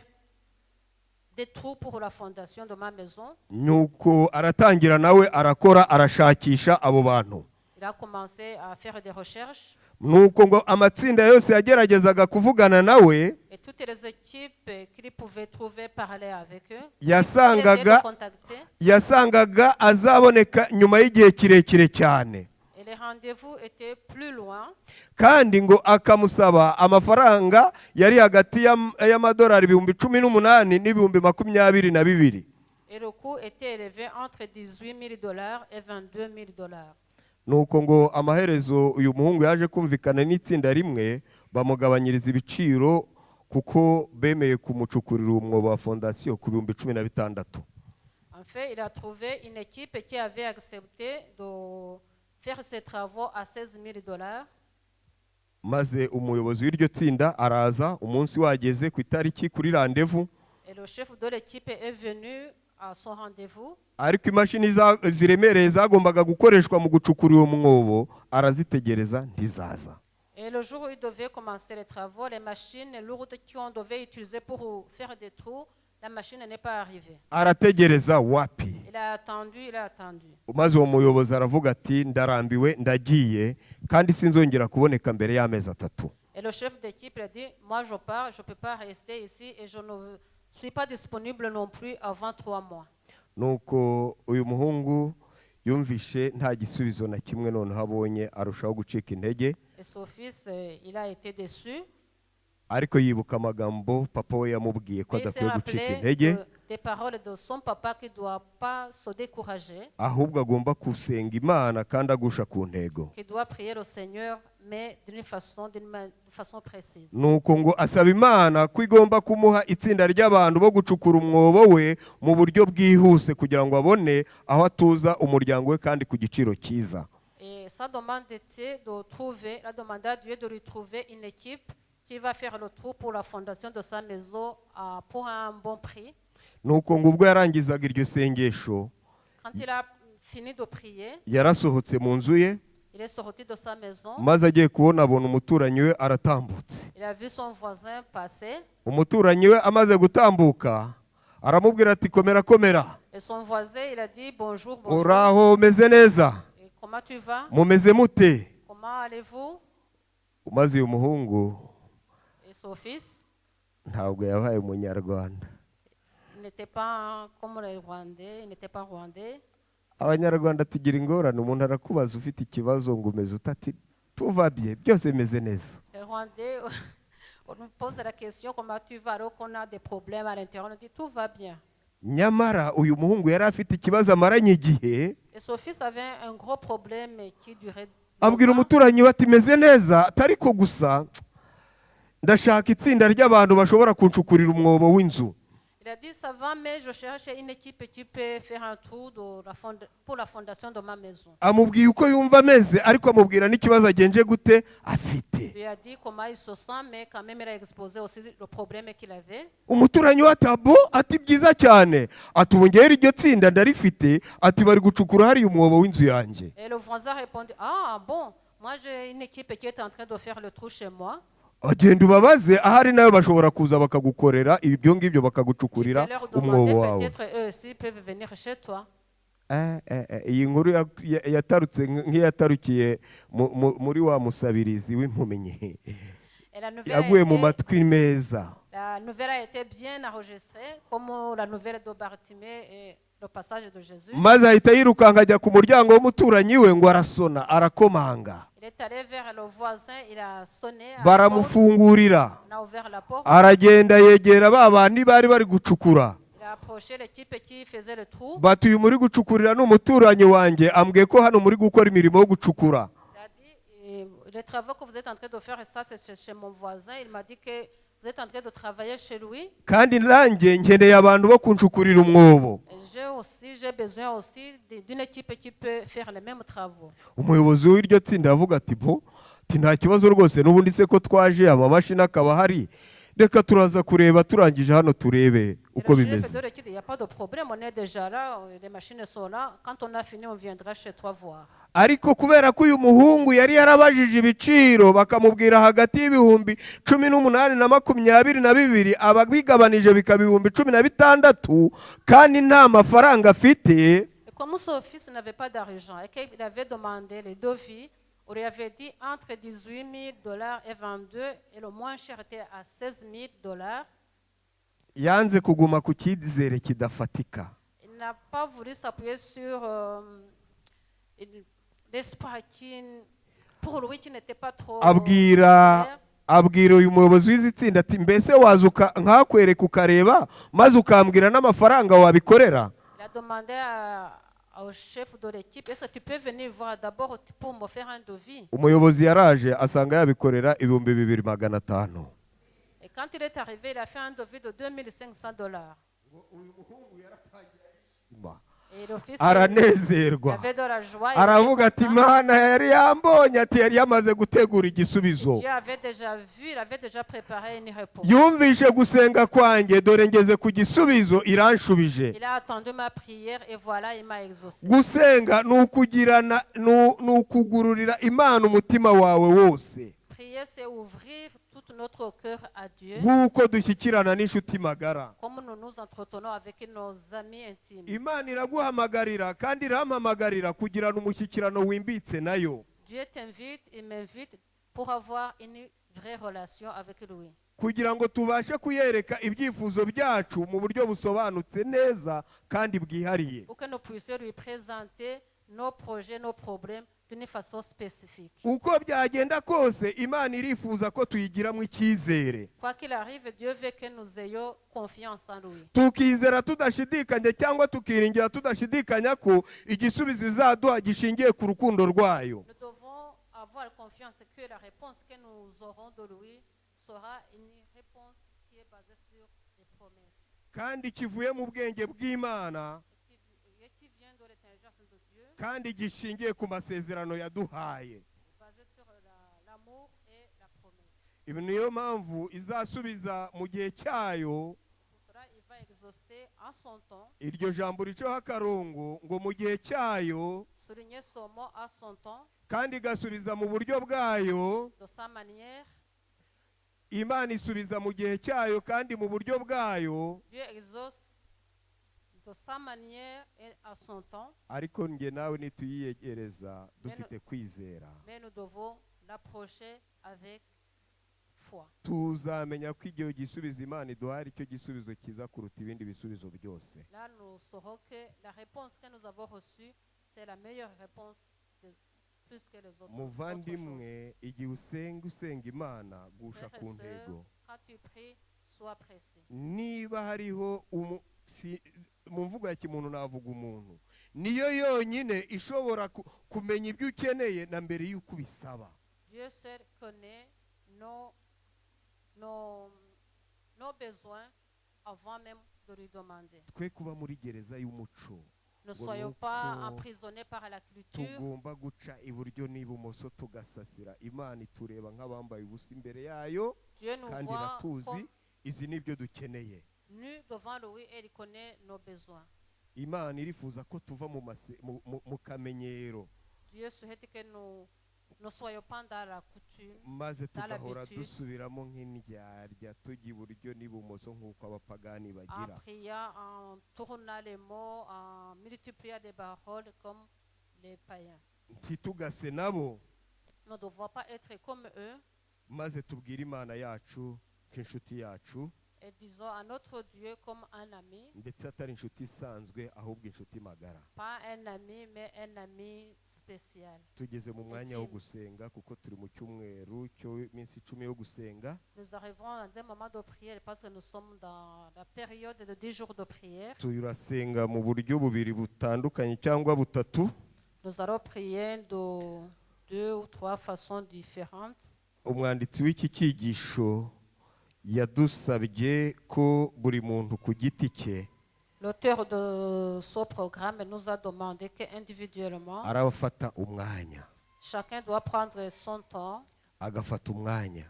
des trous pour la fondation de ma maison. nuko aratangira nawe arakora arashakisha abo bantu, Il a commencé à faire des recherches. nuko ngo amatsinda yose yageragezaga kuvugana nawe Et toutes les équipes qu'ils pouvaient trouver parler avec eux. Ils essayaient de yasangaga contacter. yasangaga azaboneka nyuma y'igihe kirekire cyane, Et les rendez-vous étaient plus loin. kandi ngo akamusaba amafaranga yari hagati y'amadolari 18,000 n'ibihumbi 22,000. Et le coût était élevé entre $18,000 et $22,000. nuko ngo amaherezo uyu muhungu yaje kumvikana n'itsinda rimwe bamugabanyiriza ibiciro kuko bemeye kumucukurira umwobo wa fondasiyo ku bihumbi 16. En fait, il a trouvé une équipe qui avait accepté de faire ses travaux à $16,000. maze umuyobozi w'iryo tsinda araza, umunsi wageze ku itariki kuri randevu, Et le chef de l'équipe est venu à son rendez-vous. ariko imashini ziremereye zagombaga gukoreshwa mu gucukura uwo mwobo arazitegereza ntizaza. Et le jour où il devait commencer les travaux, les machines lourdes qu'on devait utiliser pour faire des trous, la machine n'est pas arrivée. Arategereza wapi. Il a attendu, il a attendu. Maze uwo muyobozi aravuga ati ndarambiwe ndagiye kandi sinzongera kuboneka mbere y'amezi 3. Et le chef d'équipe a dit, moi je pars, je ne peux pas rester ici et je ne suis pas disponible non plus avant 3 mois. Nuko uyu muhungu yumvishe nta gisubizo na kimwe noneho abonye, arushaho gucika intege, Et son fils, il a été déçu. ariko yibuka amagambo papa we yamubwiye ko Et il s'est adakwiye gucika rappelé intege, des paroles de son papa qui ne doit pas se décourager, ahubwo agomba gusenga Imana kandi agusha ku ntego. qui doit prier au Seigneur, mais d'une façon précise. Nuko ngo asaba Imana ko igomba kumuha itsinda ry'abantu bo gucukura umwobo we mu buryo bwihuse kugira ngo abone aho atuza umuryango we kandi ku giciro cyiza. Et sa demande était de trouver, il a demandé à Dieu de lui trouver une équipe qui va faire le trou pour la fondation de sa maison pour un bon prix. Nuko ngo ubwo yarangizaga iryo sengesho, Quand il a fini de prier, yarasohotse mu nzu ye, il est sorti de sa maison. maze agiye kubona abona umuturanyi we aratambutse. Il a vu son voisin passer. Umuturanyi we amaze gutambuka aramubwira ati komera komera, Et son voisin, il a dit bonjour, bonjour. uraho umeze neza, Et comment tu vas? mumeze mute? Comment allez-vous? Maze uyu muhungu Et son fils, ntabwo yabaye umunyarwanda. il n'était pas comme les Rwandais, il n'était pas rwandais. Abanyarwanda tugira ingorane, umuntu arakubaza ufite ikibazo ngo umeze utati tuvabye byose bimeze neza. Les Rwandais, on nous pose la question comment tu vas alors qu'on a des problèmes à l'intérieur, on dit tout va bien. Nyamara uyu muhungu yari afite ikibazo amaranye igihe, Et son fils avait un gros problème qui durait abwira longtemps. umuturanyi we ati meze neza, atariko gusa ndashaka itsinda ry'abantu bashobora kuncukurira umwobo w'inzu. Il a dit ça va, mais je cherche une équipe qui peut faire un trou pour la fondation de ma maison. Amubwiye uko yumva ameze, ariko amubwira n'ikibazo agenje gute afite. Il lui a dit comment il se sent, mais quand même il a exposé aussi le problème qu'il avait. Umuturanyi we ati abo, ati byiza cyane, ati ubu ngera iryo tsinda ndarifite, ati bari gucukura hariya umwobo w'inzu yanjye. Et le voisin répondit, ah bon, moi j'ai une équipe qui est en train de faire le trou chez moi. Agenda ubabaze ahari nayo bashobora kuza bakagukorera ibyo ngibyo Tu peux bakagucukurira leur umwobo demander, wawe. peut-être eux aussi peuvent venir chez toi. Iyi nkuru yatarutse nk'iyatarukiye muri wa musabirizi w'impumenyi, Et la yaguye mu matwi meza. nouvelle a été bien enregistrée, comme la nouvelle de Bartimée et le passage de Jésus. Maze ahita yirukanka ajya ku muryango w'umuturanyi we ngo arasona, arakomanga, Il est allé vers le voisin, il a sonné, baramufungurira, on a ouvert la porte, aragenda yegera ba bandi bari bari gucukura, il a approché l'équipe qui faisait le trou. bati uyu muri gucukurira ni umuturanyi wanjye, ambwiye ko hano muri gukora imirimo yo gucukura. Il a dit, les travaux que vous êtes en train de faire, ça c'est chez mon voisin. Il m'a dit que vous êtes en train de travailler chez lui. Kandi nanjye nkeneye abantu bo kuncukurira umwobo. Et j'ai besoin aussi d'une équipe qui peut faire les mêmes travaux. Umuyobozi w'iryo tsinda yavuga ati bo, ati nta kibazo rwose, n'ubundi se ko twaje amamashini akaba hari, reka turaza kureba turangije hano turebe uko Et le chef bimeze. de l'équipe, il n'y a pas de problème, on est déjà là, les machines sont là. Quand on a fini, on viendra chez toi voir. Ariko kubera ko uyu muhungu yari yarabajije ibiciro bakamubwira hagati y'ibihumbi 18 na 22, ababigabanije bikaba ibihumbi 16, kandi nta mafaranga afite. Et comme son fils n'avait pas d'argent et qu'il avait demandé les devis, On lui avait dit entre 18 000 dollars et 22, et le moins cher était à 16 000 dollars. yanze kuguma ku cyizere kidafatika. Il n'a pas voulu s'appuyer sur l'espoir qui, pour lui, qui n'était pas trop abwira clair. abwira uyu muyobozi w'izi tsinda ati mbese waza nkakwereka ukareba maze ukambwira n'amafaranga wabikorera. Il a demandé au chef de l'équipe, est-ce que tu peux venir voir d'abord pour me faire un devis? Umuyobozi yaraje asanga yabikorera 2,500. Et quand il est arrivé, il a fait un devis de 2500 dollars. Et le fils il Aranezerwa, avait de la joie. Il aravuga était ati content. Imana yari yambonye, ati yari yamaze gutegura igisubizo. Dieu avait déjà vu, il avait déjà préparé une réponse. Yumvishe gusenga kwanjye, dore ngeze ku gisubizo, iranshubije. Il a attendu ma prière et voilà, il m'a exaucé. Gusenga ni ukugururira Imana umutima wawe wose, Prier, c'est ouvrir tout notre cœur à Dieu, nk'uko dushyikirana n'inshuti magara. comme nous nous entretenons avec nos amis intimes. Imana iraguhamagarira kandi irampamagarira kugirana umushyikirano wimbitse nayo, Dieu t'invite, il m'invite pour avoir une vraie relation avec lui. kugira ngo tubashe kuyereka ibyifuzo byacu mu buryo busobanutse neza kandi bwihariye. Pour que nous puissions lui présenter nos projets, nos problèmes d'une façon spécifique. Uko byagenda kose Imana irifuza ko tuyigiramo icyizere, Quoi qu'il arrive, Dieu veut que nous ayons confiance en lui. tukizera tudashidikanya cyangwa tukiringira tudashidikanya ko igisubizo izaduha gishingiye ku rukundo rwayo. Nous devons avoir confiance que la réponse que nous aurons de lui sera une réponse qui est basée sur les promesses. Kandi kivuye mu bwenge bw'Imana, Et qui vient de l'intelligence de Dieu, kandi gishingiye ku masezerano yaduhaye. basée sur l'amour et la promesse. Ibi niyo mpamvu izasubiza mu gihe cyayo. Pour cela, il va exaucer en son temps, Iryo jambo riceho akarongo ngo mu gihe cyayo, souligner son mot à son temps, kandi igasubiza mu buryo bwayo. de sa manière. Imana isubiza mu gihe cyayo kandi mu buryo bwayo, Dieu exauce de sa manière et à son temps, ariko nge nawe nituyiyegereza dufite kwizera, mais nous devons l'approcher avec foi. tuzamenya ko igihe gisubizo Imana iduha ari cyo gisubizo cyiza kuruta ibindi bisubizo byose. Là, nous saurons que la réponse que nous avons reçue, c'est la meilleure réponse de plus que les autres. Muvandimwe, igihe usenga Imana gusha Frères ku et ntego. sœurs, quand tu pries, sois pressé. Niba hariho mu mvugo ya kimuntu navuga umuntu, niyo yonyine ishobora kumenya ibyo ukeneye na mbere y'uko ubisaba. Dieu seul connaît nos besoins avant même de lui demander. Twe kuba muri gereza y'umuco, Ne soyons pas emprisonnés par la culture. tugomba guca iburyo n'ibumoso tugasasira. Imana itureba nk'abambaye ubusa imbere yayo, Dieu nous kandi voit iratuzi comme izi nibyo dukeneye. nus devant lui et il connaît nos besoins. Imana irifuza ko tuva mu kamenyero, Dieu souhaite que nous ne soyons pas dans la coutume, maze dans tugahora l'habitude, dusubiramo nk'indyarya tujya iburyo n'ibumoso nk'uko abapagani en bagira. priant, en tournant les mots, en multipliant des paroles comme les païens. Ntitugase nabo, Nous ne devons pas être comme eux maze tubwire Imana yacu nk'inshuti yacu, et disons à notre Dieu comme un ami, ndetse atari inshuti isanzwe ahubwo inshuti magara. pas un ami mais un ami spécial. Tugeze mu mwanya wo gusenga kuko turi mu cyumweru cy'iminsi 10 yo gusenga. Nous arrivons dans un moment de prière parce que nous sommes dans la période de 10 jours de prière. Turasenga mu buryo bubiri butandukanye cyangwa butatu. Nous allons prier de 2 ou 3 façons différentes. Umwanditsi w'iki cyigisho yadusabye ko buri muntu ku giti cye L'auteur de ce programme nous a demandé qu'individuellement, arafata umwanya, chacun doit prendre son temps, agafata umwanya,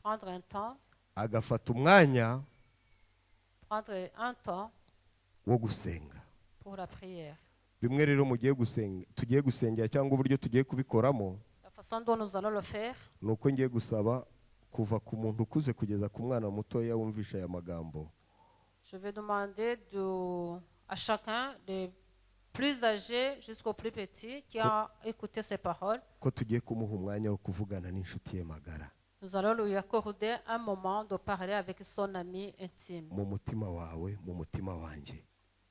prendre un temps, agafata umwanya prendre un temps wo gusenga. pour la prière. Bimwe rero tugiye gusengera cyangwa uburyo tugiye kubikoramo, La façon dont nous allons le faire, ni uko ngiye gusaba kuva ku muntu ukuze kugeza ku mwana mutoya wumvisha aya magambo. je vais demander à chacun de plus âgé jusqu'au plus petit, qui a écouté ces paroles. ko tugiye kumuha umwanya wo kuvugana n'inshuti ye magara Nous allons lui accorder un moment de parler avec son ami intime. mu mutima wawe mu mutima wanjye.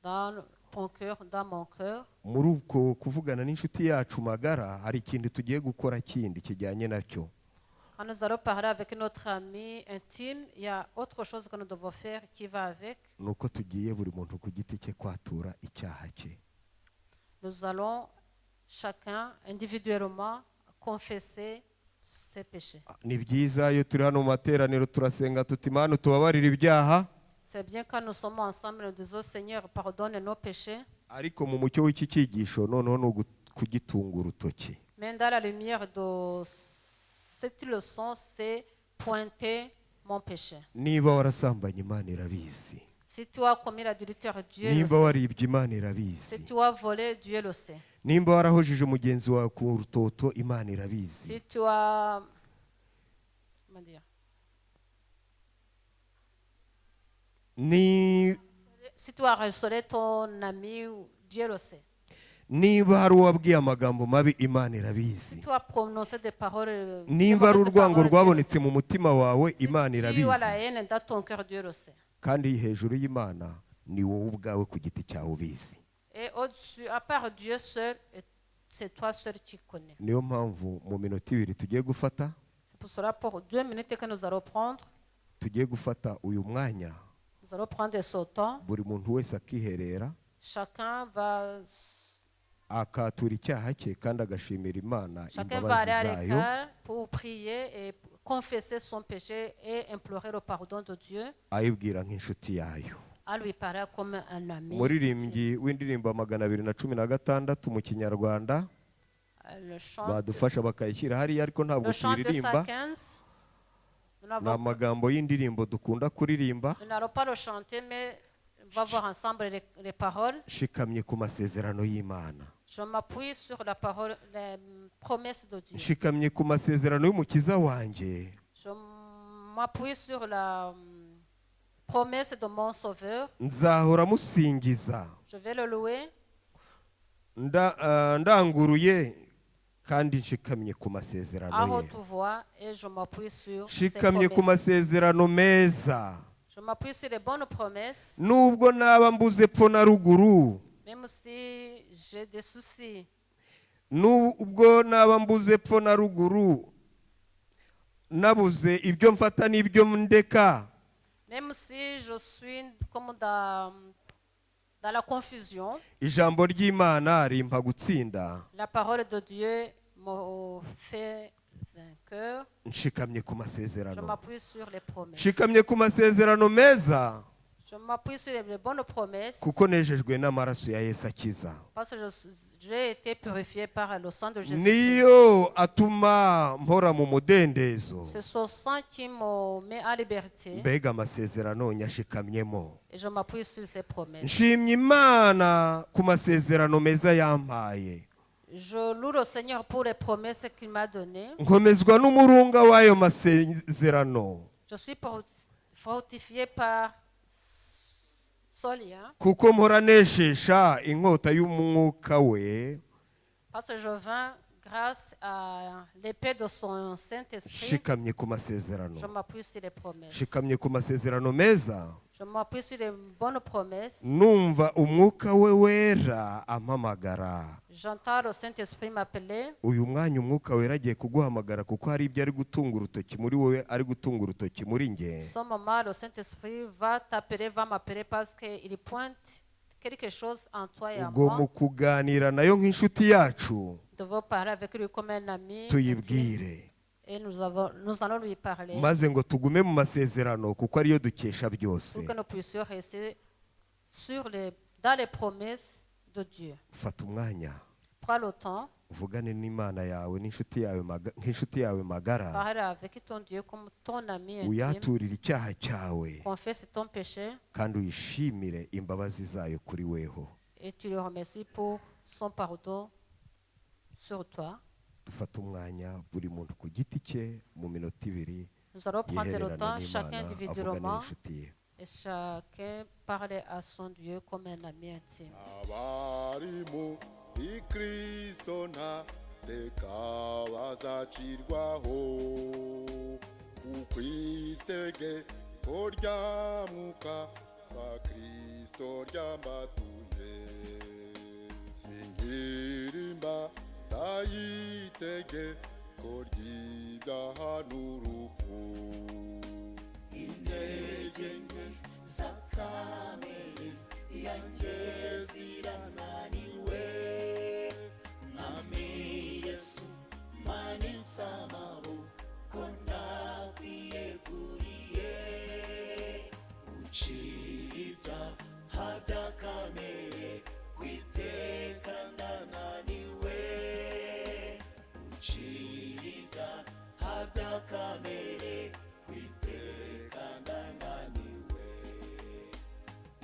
Dans ton cœur, dans mon cœur. Muri uko kuvugana n'inshuti yacu magara hari ikintu tugiye gukora kindi kijyanye nacyo. Quand nous allons parler avec notre ami intime, il y a autre chose que nous devons faire qui va avec. Nuko tugiye buri muntu ku giti cye kwatura icyaha cye. Nous allons chacun individuellement confesser ses péchés. Ni byiza iyo turi hano mu materaniro turasenga tuti Mana tubabarire ibyaha, C'est bien quand nous sommes ensemble, nous disons Seigneur, pardonne nos péchés. ariko mu mucyo w'iki cyigisho noneho ni kugitunga urutoki. Mais dans la lumière de cette leçon, c'est pointer mon péché. Niba warasambanye Imana irabizi. Si tu as commis l'adultère, Dieu le Nimba sait. waribye Imana Si irabizi. tu as volé, Dieu le sait. Nimba warahojeje mugenzi wawe ku rutoto Imana irabizi. Si tu as... Comment dire? Si tu as harcelé ton ami, Dieu le sait. Niba hari uwabwiye amagambo mabi Imana Si irabizi. tu as prononcé des paroles, Nimba ari des mauvaises urwango paroles, Dieu le rwabonetse sait. mu mutima wawe Si Imana tu as irabizi. la haine dans ton cœur, Dieu le sait. Kandi hejuru y'Imana ni wowe ubwawe ku giti cyawe ubizi. Et au-dessus, à part Dieu seul, c'est toi seul qui connais. Niyo mpamvu mu minota ibiri tugiye gufata C'est pour cela, pour 2 minutes que nous allons prendre, uyu mwanya nous allons prendre ce temps. buri muntu wese akiherera Chacun va akatura icyaha cye kandi agashimira Imana Chacun va aller imbabazi à zayo, l'écart pour prier et confesser son péché et implorer le pardon de Dieu, ayibwira nk'inshuti yayo. à lui parler comme un ami. Umuririmbyi w'indirimbo 216 mu Kinyarwanda Le chant, badufasha bakayishyira hariya ariko ntabwo le chant tuyiririmba. 215, nous Ni n'avons- amagambo y'indirimbo dukunda kuririmba. nous n'allons pas le chanter, mais on va voir ensemble les paroles. Nshikamye ku masezerano y'Imana, Je m'appuie sur la parole, les promesses de Dieu. nshikamye ku masezerano y'umukiza wanjye, Je m'appuie sur la promesse de mon Sauveur. nzahora musingiza Je vais le louer. ndanguruye kandi nshikamye ku à masezerano ye, haute voix et je m'appuie sur ses nshikamye ku promesses. masezerano meza. Je m'appuie sur les bonnes promesses, Nubwo naba mbuze epfo na ruguru, même si j'ai des soucis, nubwo naba mbuze epfo na ruguru, nabuze ibyo mfata n'ibyo ndeka, même si je suis comme dans la confusion, ijambo ry'Imana rimpa gutsinda. la parole de Dieu me fait vainqueur. Nshikamye ku Je masezerano, m'appuie sur les promesses. nshikamye ku masezerano meza, Je m'appuie sur les bonnes promesses kuko nejejwe n'amaraso ya Yesu akiza. parce que j'ai été purifié par le sang de Jésus. Niyo atuma mpora mu mudendezo. C'est ce sang qui me met en liberté Mbega amasezerano nyashikamyemo. et je m'appuie sur ces promesses. Nshimye Imana ku masezerano meza yampaye. Je loue le Seigneur pour les promesses qu'il m'a données. Nkomezwa n'umurunga w'ayo masezerano, Je suis fortifié par ce lien kuko mpora neshesha inkota y'umwuka we. parce que je vins grâce à l'épée de son Saint-Esprit. Nshikamye ku masezerano, Je m'appuie sur les promesses. nshikamye ku masezerano meza. Je m'appuie sur les bonnes promesses. Numva umwuka we wera ampamagara. J'entends le Saint-Esprit m'appeler. Uyu mwanya umwuka wera agiye kuguhamagara kuko hari ibyo ari gutunga urutoki muri wowe, ari gutunga urutoki muri nge. Ce moment, le Saint-Esprit va t'appeler, va m'appeler parce qu'il pointe quelque chose en toi et en Ubwo moi. mu kuganira nayo nk'inshuti yacu Nous devons parler avec lui comme un ami. intime. tuyibwire, Et nous allons lui parler maze ngo tugume mu masezerano kuko ariyo dukesha byose. pour que nous puissions rester dans les promesses de Dieu. Fata umwanya Prends le temps, uvugane n'Imana yawe n'inshuti yawe nk'inshuti yawe magara, parle avec ton Dieu comme ton ami intime. uyaturire icyaha cyawe Confesse ton péché kandi uyishimire imbabazi zayo kuri weho. et tu le remercies pour son pardon sur toi. Dufata umwanya buri muntu ku giti cye mu minota ibiri Nous allons prendre le yihererana temps, chacun n'Imana avugane individuellement, n'inshuti ye. Et chacun parle à son Dieu comme un ami intime. abari muri kristo ntareka bazacirwaho kuko itegeko rya mwuka wa kristo ryambatuye sinkirimba ndayitegeko ry'ibyaha n'urupfu intege nke za kamere yanjye zirananiwe mwami yesu manitse amaboko ndakwiyeguriye ucira ibyaha bya kamere kwiteka ndananiwe ucira ibyaha bya kamere kwiteka ndananiwe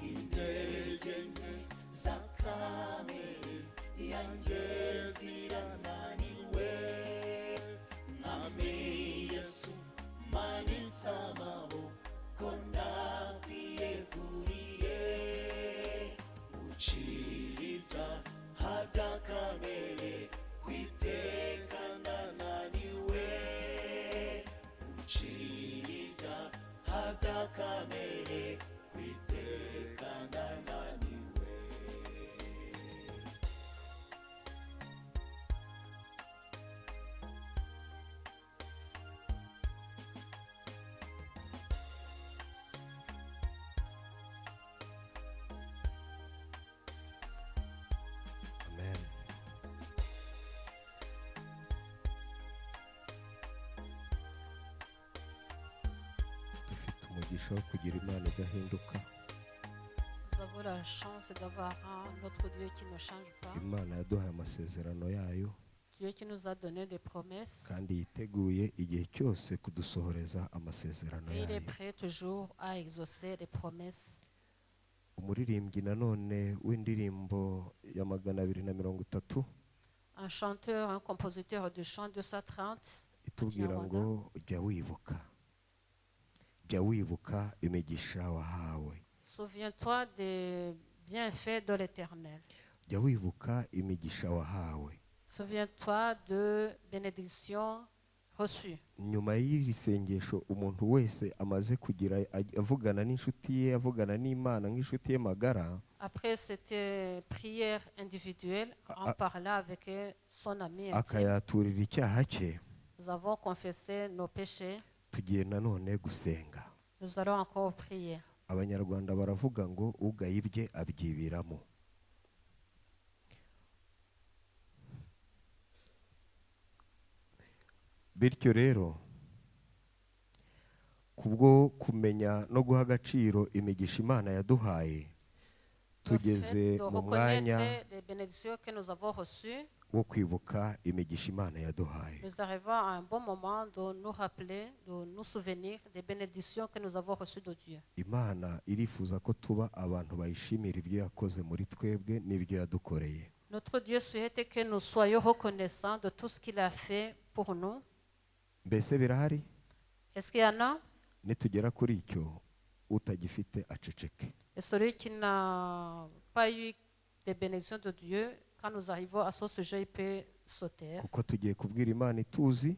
intege nke za kamere yanjye zirananiwe mwami yesu manitse amaboko ndakwiyeguriye ucira ibyaha bya kamere kwiteka ndananiwe ucira ibyaha bya kamere kwiteka ndananiwe amen. Dufite umugisha wo kugira Imana idahinduka. Nous avons la chance d'avoir notre Dieu qui ne change pas, Imana yaduhaye amasezerano yayo Dieu qui nous a donné des promesses. kandi yiteguye igihe cyose kudusohoreza amasezerano Et il est yayo. prêt toujours à exaucer les promesses. Umuririmbyi nanone w'indirimbo ya 230 Un chanteur, un compositeur de chant 230 itubwira ngo jya wibuka imigisha wahawe, Souviens-toi des bienfaits de l'Éternel. jya wibuka imigisha wahawe. Souviens-toi de bénédictions reçues. Nyuma y'iri sengesho umuntu wese amaze kugira avugana n'inshuti ye, avugana n'Imana nk'inshuti ye magara, Après cette prière individuelle, en parlant avec son ami intime, akayaturira icyaha cye, nous avons confessé nos péchés. tugiye nanone gusenga. Nous allons encore prier. Abanyarwanda baravuga ngo ugaye ibye abyibiramo. Bityo rero kubwo kumenya no guha agaciro imigisha Imana yaduhaye, Le tugeze fait de mu mwanya reconnaître les bénédictions que nous avons reçues, wo kwibuka imigisha Imana yaduhaye. nous arrivons à un bon moment de nous rappeler, de nous souvenir des bénédictions que nous avons reçues de Dieu. Imana irifuza ko tuba abantu bayishimira ibyo yakoze muri twebwe n'ibyo yadukoreye. Notre Dieu souhaite que nous soyons reconnaissants de tout ce qu'il a fait pour nous. Mbese birahari? Est-ce qu'il y en a? Nitugera kuri icyo utagifite aceceke. Et celui qui n'a pas eu des bénédictions de Dieu, quand nous arrivons à ce sujet, il peut sauter. Kuko tugiye kubwira Imana ituzi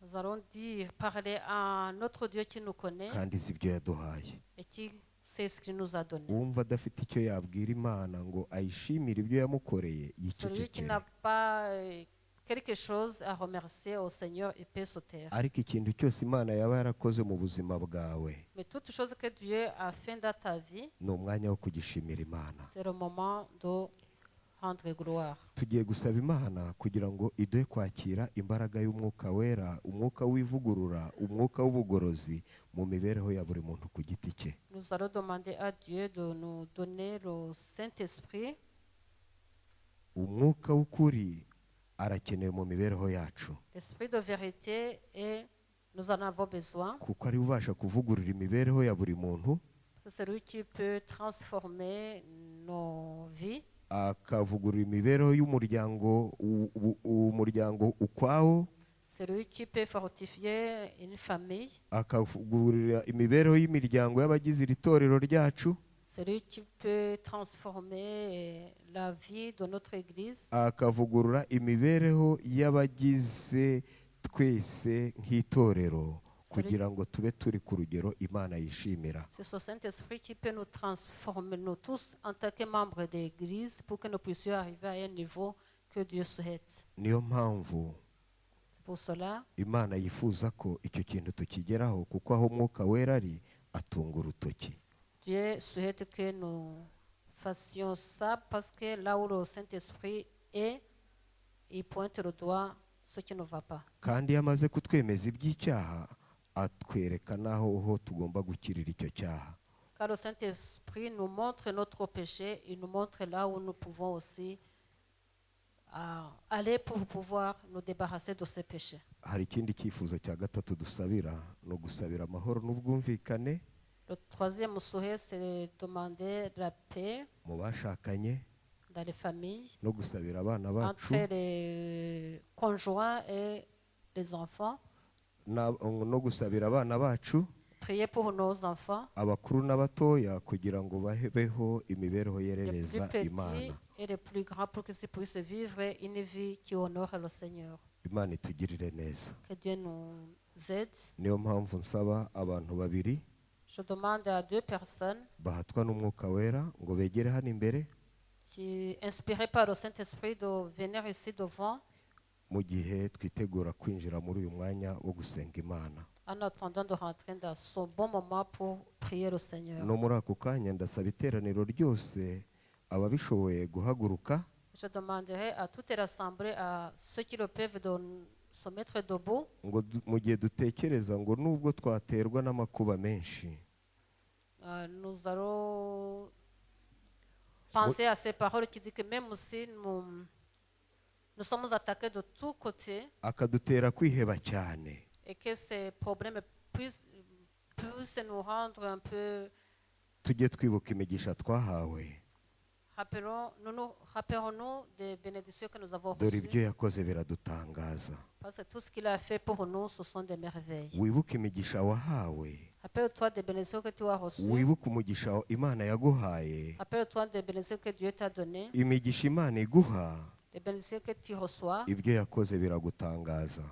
Nous allons dire, parler à notre Dieu qui nous connaît kandi izi ibyo yaduhaye. et qui sait ce qu'il nous a donné. Uwumva adafite icyo yabwira Imana ngo ayishimire ibyo yamukoreye Celui qui yicecekere. n'a pas quelque chose à remercier au Seigneur, il peut sauter. Ariko ikintu cyose Imana yaba yarakoze mu buzima bwawe Mais toute chose que Dieu a fait dans ta vie, ni umwanya wo kugishimira Imana. c'est le moment de rendre gloire. Tugiye gusaba Imana kugira ngo iduhe kwakira imbaraga y'umwuka wera, umwuka w'ivugurura, umwuka w'ubugorozi mu mibereho ya buri muntu ku giti cye. Nous allons demander à Dieu de nous donner le Saint-Esprit. Umwuka w'ukuri arakenewe mu mibereho yacu, L'Esprit de vérité, et nous en avons besoin. kuko ari ubasha kuvugurura imibereho ya buri muntu, C'est celui qui peut transformer nos vies, akavugurura imibereho y'umuryango umuryango ukwawo, celui qui peut fortifier une famille, akavugurura imibereho y'imiryango y'abagize iri torero ryacu, celui qui peut transformer la vie de notre Église, akavugurura imibereho y'abagize twese nk'itorero kugira ngo tube turi ku rugero Imana yishimira. c'est ce Saint-Esprit qui peut nous transformer, nous tous, en tant que membres de l'Église, pour que nous puissions arriver à un niveau que Dieu souhaite. Niyo mpamvu C'est pour cela, Imana yifuza ko icyo kintu tukigeraho, kuko aho Mwuka Wera ari atunga urutoki. Dieu souhaite que nous fassions ça, parce que là où le Saint-Esprit est, il pointe le doigt ce qui ne va pas. Kandi iyo amaze kutwemeza iby'icyaha atwereka n'aho ho tugomba gukirira icyo cyaha. Car le Saint-Esprit nous montre notre péché, il nous montre là où nous pouvons aussi aller pour pouvoir nous débarrasser de ces péchés. Hari ikindi cyifuzo cya gatatu dusabira, no gusabira amahoro n'ubwumvikane Le troisième souhait, c'est de demander la paix mu bashakanye dans les familles, no gusabira abana bacu entre les conjoints et les enfants. no gusabira abana bacu, Prier pour nos enfants, abakuru n'abatoya, kugira ngo babeho imibereho les plus yerereza petits Imana. et les plus grands, pour qu'ils puissent vivre une vie qui honore le Seigneur. Imana itugirire neza. Que Dieu nous aide. Niyo mpamvu nsaba abantu babiri Je demande à 2 personnes bahatwa n'Umwuka Wera ngo begere hano imbere, qui, inspirées par le Saint-Esprit, de venir ici devant mu gihe twitegura kwinjira muri uyu mwanya wo gusenga Imana. en attendant de rentrer dans ce bon moment pour prier le Seigneur. No muri ako kanya ndasaba iteraniro ryose ababishoboye guhaguruka Je demanderai à toute l'assemblée, à ceux qui le peuvent, de se mettre debout. ngo mu gihe dutekereza ngo nubwo twaterwa n'amakuba menshi, Nous allons penser à ces paroles qui disent que même si nous sommes attaqués de tous côtés akadutera kwiheba cyane, et que ces problèmes puissent nous rendre un peu... tujye twibuka imigisha twahawe. Rappelons-nous des bénédictions que nous avons Dore reçues. ibyo yakoze biradutangaza. Parce que tout ce qu'il a fait pour nous, ce sont des merveilles. Wibuke imigisha wahawe, Rappelle-toi des bénédictions que tu as reçues. wibuke umugisha Imana yaguhaye, Rappelle-toi des bénédictions que Dieu t'a données. imigisha Imana iguha, Des bénédictions que tu reçois. ibyo yakoze biragutangaza.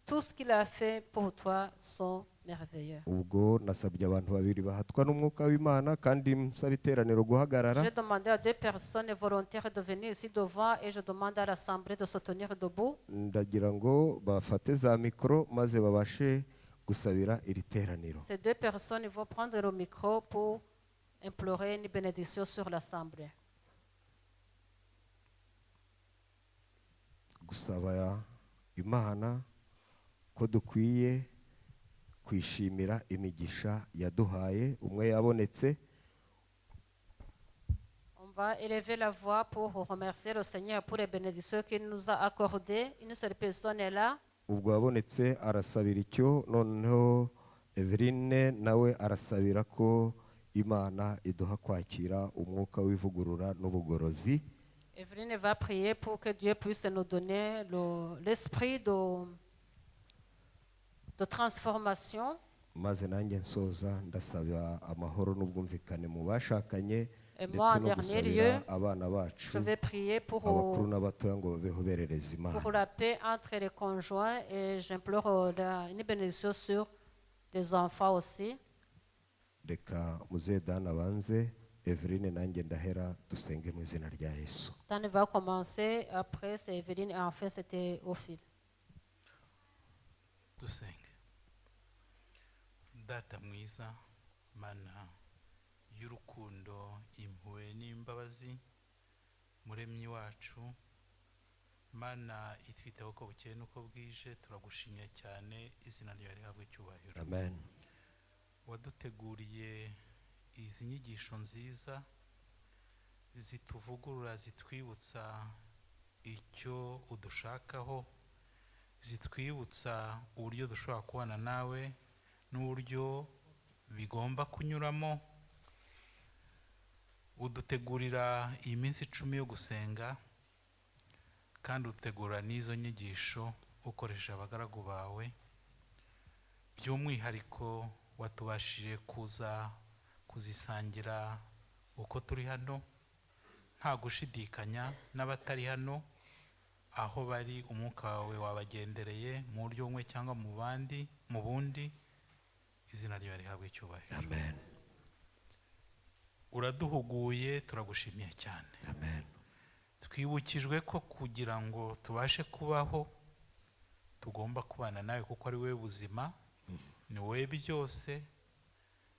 Tout ce qu'il a fait pour toi sont merveilleux. Ubwo nasabye abantu babiri bahatwa n'Umwuka w'Imana, kandi nsaba iteraniro guhagarara. J'ai demandé à 2 personnes volontaires de venir ici devant, et je demande à l'assemblée de se tenir debout. Ndagira ngo bafate za mikoro maze babashe gusabira iri teraniro. Ces 2 personnes vont prendre le micro pour implorer une bénédiction sur l'assemblée. Gusaba Imana ko dukwiye kwishimira imigisha yaduhaye. Umwe yabonetse, On va élever la voix pour remercier le Seigneur pour les bénédictions qu'il nous a accordées. Une seule personne est là. ubwo wabonetse arasabira icyo, noneho Eveline nawe arasabira ko Imana iduha kwakira umwuka w'ivugurura n'ubugorozi. Evelyne va prier pour que Dieu puisse nous donner l'esprit de transformation. Maze nanjye nsoza ndasaba amahoro n'ubwumvikane mu bashakanye, Et moi, en ndetse no dernier gusabira lieu, abana bacu, je vais prier abakuru n'abatoya ngo babeho berereza Imana. pour la paix entre les conjoints, et j'implore une bénédiction sur les enfants aussi. Reka muzehe Dana abanze, Eveline nanjye ndahera, dusenge mu izina rya Yesu. Dan va commencer, après c'est Evelyne, et enfin c'était Ophile. Dusenge. Data mwiza, Mana y'urukundo, impuhwe n'imbabazi, muremyi wacu, Mana itwitaho uko bukeye n'uko bwije, turagushimye cyane, izina ryawe rihabwe icyubahiro. Amen. Waduteguriye izi nyigisho nziza zituvugurura, zitwibutsa icyo udushakaho, zitwibutsa uburyo dushobora kubana nawe n'uburyo bigomba kunyuramo. Udutegurira iyi minsi 10 yo gusenga, kandi utegura n'izo nyigisho ukoresha abagaragu bawe, by'umwihariko watubashije kuza kuzisangira uko turi hano, nta gushidikanya n'abatari hano aho bari umwuka wawe wabagendereye mu buryo bumwe cyangwa mu bundi, izina ryawe rihabwe icyubahiro. Amen. Uraduhuguye, turagushimiye cyane. Amen. Twibukijwe ko kugira ngo tubashe kubaho tugomba kubana nawe, kuko ari wowe buzima, ni wowe byose,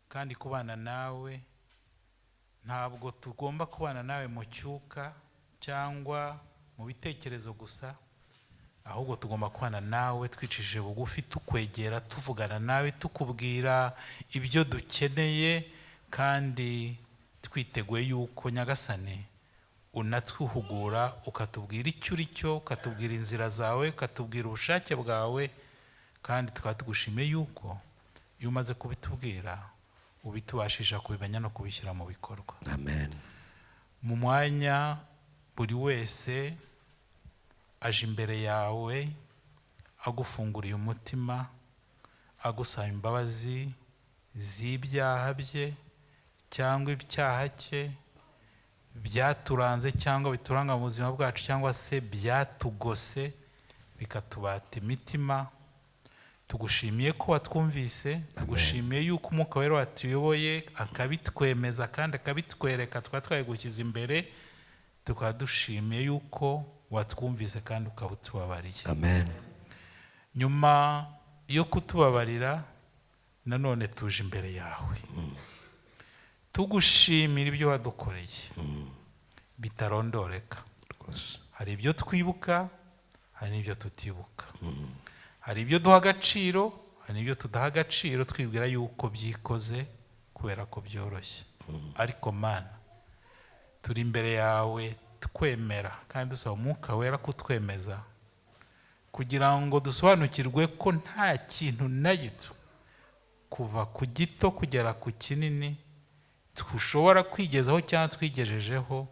kandi kubana nawe ntabwo tugomba kubana nawe mu cyuka cyangwa mu bitekerezo gusa, ahubwo tugomba kubana nawe twicishije bugufi, tukwegera, tuvugana nawe, tukubwira ibyo dukeneye, kandi twiteguye yuko Nyagasani unatwuhugura, ukatubwira icyo uri cyo, ukatubwira inzira zawe, ukatubwira ubushake bwawe, kandi tukaba tugushimiye yuko iyo umaze kubitubwira ubitubashisha kubimenya no kubishyira mu bikorwa. Amen. Mu mwanya buri wese aje imbere yawe agufunguriye umutima, agusaba imbabazi z'ibyaha bye cyangwa ibyaha cye byaturanze cyangwa bituranga mu buzima bwacu, cyangwa se byatugose bikatubata imitima. Tugushimiye ko watwumvise, tugushimiye yuko umwuka wera watuyoboye akabitwemeza kandi akabitwereka, tukaba twayigukiza imbere, tukaba dushimiye yuko watwumvise kandi ukaba utubabariye. Amen. Nyuma yo kutubabarira, nanone tuje imbere yawe tugushimira ibyo wadukoreye bitarondoreka. Hari ibyo twibuka, hari n'ibyo tutibuka. Hari ibyo duha agaciro, hari n'ibyo tudaha agaciro, twibwira yuko byikoze kubera ko byoroshye. Ariko Mana, turi imbere yawe twemera kandi dusaba umwuka wera kutwemeza, kugira ngo dusobanukirwe ko nta kintu na gito kuva ku gito kugera ku kinini tushobora kwigezaho cyangwa twigejejeho,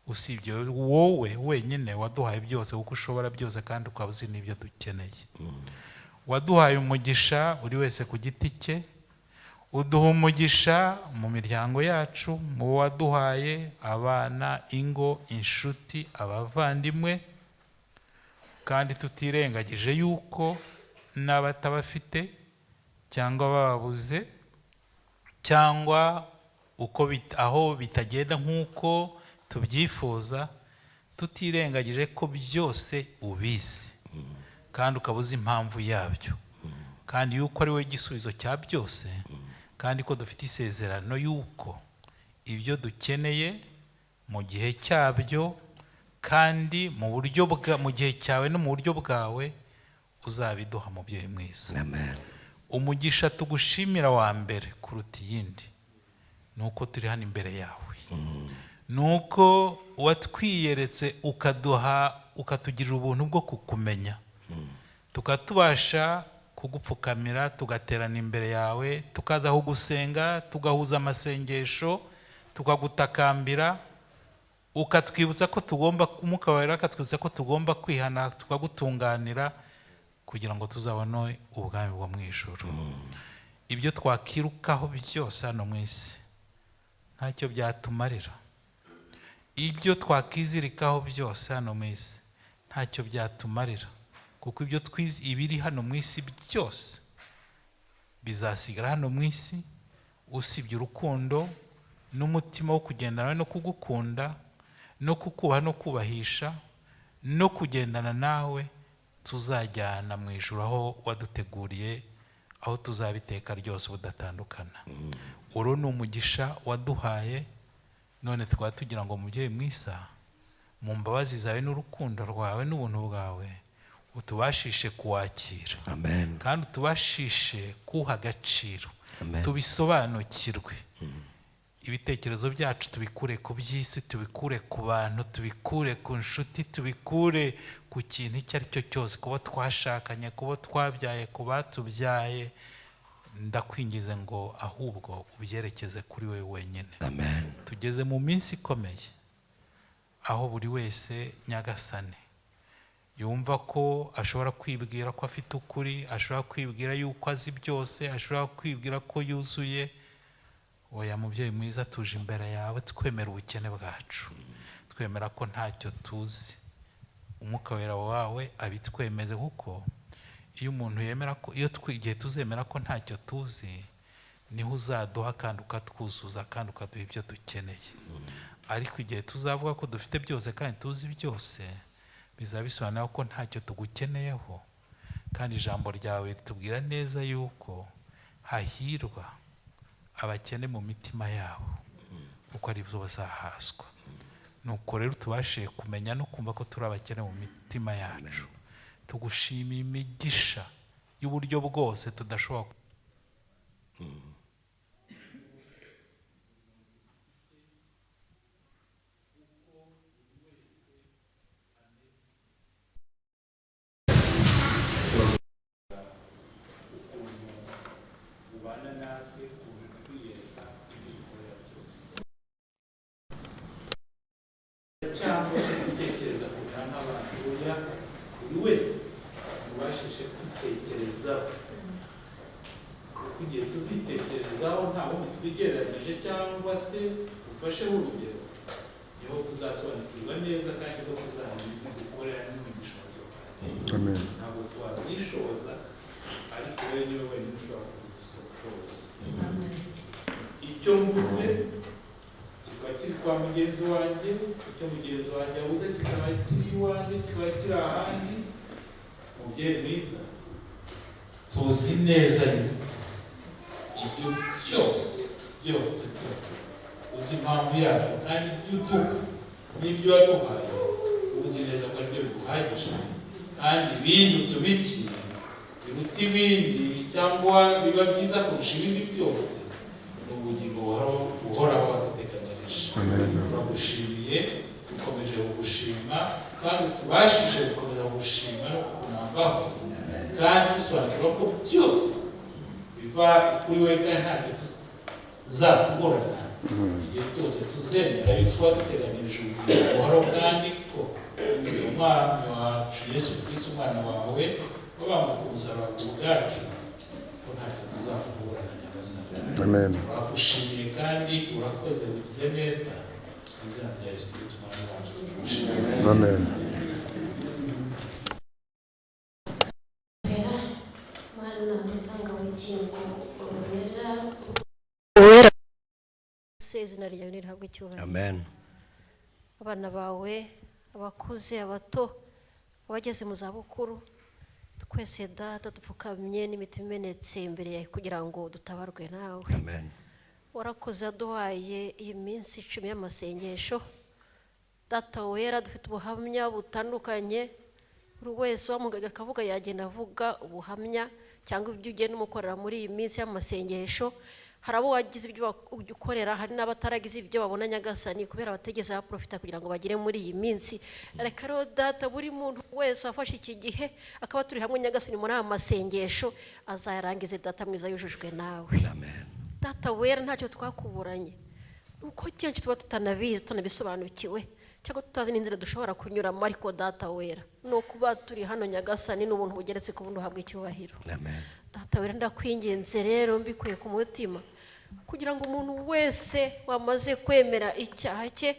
usibye wowe wenyine waduhaye byose, kuko ushobora byose kandi ukaba uzi n'ibyo dukeneye. Waduhaye umugisha buri wese ku giti cye, uduha umugisha mu miryango yacu, mu waduhaye abana, ingo, inshuti, abavandimwe, kandi tutirengagije yuko n'abatabafite cyangwa bababuze, cyangwa aho bitagenda nk'uko tubyifuza, tutirengagije ko byose ubizi kandi ukaba uzi impamvu yabyo, kandi yuko ari wowe igisubizo cya byose, kandi ko dufite isezerano yuko ibyo dukeneye mu gihe cyabyo kandi mu gihe cyawe no mu buryo bwawe uzabiduha, mubyeyi mwiza. Amen. Umugisha tugushimira wa mbere kuruta iyindi nuko turi hano imbere yawe, nuko watwiyeretse ukatugirira ubuntu bwo kukumenya, tukatubasha kugupfukamira, tugaterana imbere yawe, tukaza kugusenga, tugahuza amasengesho, tukagutakambira, ukatwibutsa ko tugomba, umwuka wawe akatwibutsa ko tugomba kwihana, tukagutunganira kugira ngo tuzabone ubwami bwo mu ijuru. Ibyo twakirukaho byose hano mu isi ntacyo byatumarira, ibyo twakizirikaho byose hano mu isi ntacyo byatumarira, kuko ibiri hano mu isi byose bizasigara hano mu isi, usibye urukundo n'umutima wo kugendana no kugukunda no kukubaha no kubahisha no kugendana nawe, tuzajyana mu ijuru aho waduteguriye, aho tuzabiteka ryose budatandukana. Uru ni umugisha waduhaye, none twaba tugira ngo mubyeyi mwiza, mu mbabazi zawe n'urukundo rwawe n'ubuntu bwawe utubashishe kuwakira. Amen. Kandi utubashishe kuha agaciro. Amen. Tubisobanukirwe. Ibitekerezo byacu tubikure ku by'isi, tubikure ku bantu, tubikure ku nshuti, tubikure ku kintu icyo ari cyo cyose, kuba twashakanye, kuba twabyaye, kuba tubyaye. Ndakwingize ngo ahubwo ubyerekeze kuri wowe wenyine. Amen. Tugeze mu minsi ikomeye aho buri wese Nyagasani yumva ko ashobora kwibwira ko afite ukuri, ashobora kwibwira yuko azi byose, ashobora kwibwira ko yuzuye. Oya mubyeyi mwiza, tuje imbere yawe twemera ubukene bwacu, twemera ko ntacyo tuzi. Umwuka wera wawe abitwemeze, kuko iyo umuntu yemera ko, iyo igihe tuzemera ko ntacyo tuzi, niho uzaduha kandi ukatwuzuza kandi ukaduha ibyo dukeneye. Ariko igihe tuzavuga ko dufite byose kandi tuzi byose, bizaba bisobanura ko ntacyo tugukeneyeho. Kandi ijambo ryawe ritubwira neza yuko hahirwa abakene mu mitima yabo, kuko ari byo bazahazwa. Nuko rero tubashije kumenya no kumva ko turi abakene mu mitima yacu. Tugushimiye imigisha y'uburyo bwose tudashobora cyangwa se gutekereza ku bwana batoya. Buri wese ubashije kwitekerezaho, kuko igihe tuzitekerezaho nta wundi twigereranyije cyangwa se ufasheho urugero, niho tuzasobanukirwa neza kandi no kuzamenya ibyo dukorera n'imigisha yawe. Ntabwo twabishoboza, ariko wowe niwe wenyine ushobora kubishoboza. Icyo mvuze kikaba kiri kwa mugenzi wanjye, icyo mugenzi wanjye avuze kikaba kiri iwanjye, kikaba kiri ahandi. Mubyeyi mwiza, tuzi neza ibyo byose uzi impamvu yabyo, kandi ibyo uduha n'ibyo waduhaye uzi neza ko aribyo biguhagije. Kandi ibindi utubikiye biruta ibindi cyangwa biba byiza kurusha ibindi byose, ni ubugingo buhoraho waduteganyirije. Turagushimiye, dukomeje kugushima, kandi tubashije gukomeza gushima no kukunambaho, kandi dusobanukirwa ko byose biva kuri wowe kandi ntacyo tuzakuburana. Igihe cyose tuzemera yuko waduteganyirije ubugingo buhoraho, kandi ko umwami wacu Yesu Kristo umwana wawe wabambwe ku musaraba ku bwacu, ko ntacyo tuzakuburana Nyagasani. Amen. Turagushimiye kandi urakoze, ugize neza. Mu izina rya Yesu Kristo umwana wacu turagushimiye. Amen. izina ryawe nirihabwe icyubahiro. Amen. Abana bawe, abakuze, abato, abageze mu zabukuru, twese Data dupfukamye n'imitima imenetse imbere yawe kugira ngo dutabarwe nawe. Amen. Warakoze aduhaye iyi minsi 10 y'amasengesho. Data wera, dufite ubuhamya butandukanye, buri wese wamugaga akavuga yagenda avuga ubuhamya cyangwa ibyo ugenda umukorera muri iyi minsi y'amasengesho. Hari abo wagize ibyo ukorera, hari n'abataragize ibyo babona Nyagasani kubera bategeze abaprofita kugira ngo bagire muri iyi minsi. Reka rero Data, buri muntu wese wafashe iki gihe akaba turi hamwe Nyagasani muri aya masengesho, azayarangize Data mwiza yujujwe nawe. Amen. Data wera, ntacyo twakuburanye, nuko kenshi tuba tutanabizi, tunabisobanukiwe, cyangwa tutazi n'inzira dushobora kunyuramo. Ariko Data wera, no kuba turi hano Nyagasani n'ubuntu bugeretse ku bundi uhabwa icyubahiro. Amen. Data wera, ndakwinginze rero mbikuye ku mutima, kugira ngo umuntu wese wamaze kwemera icyaha cye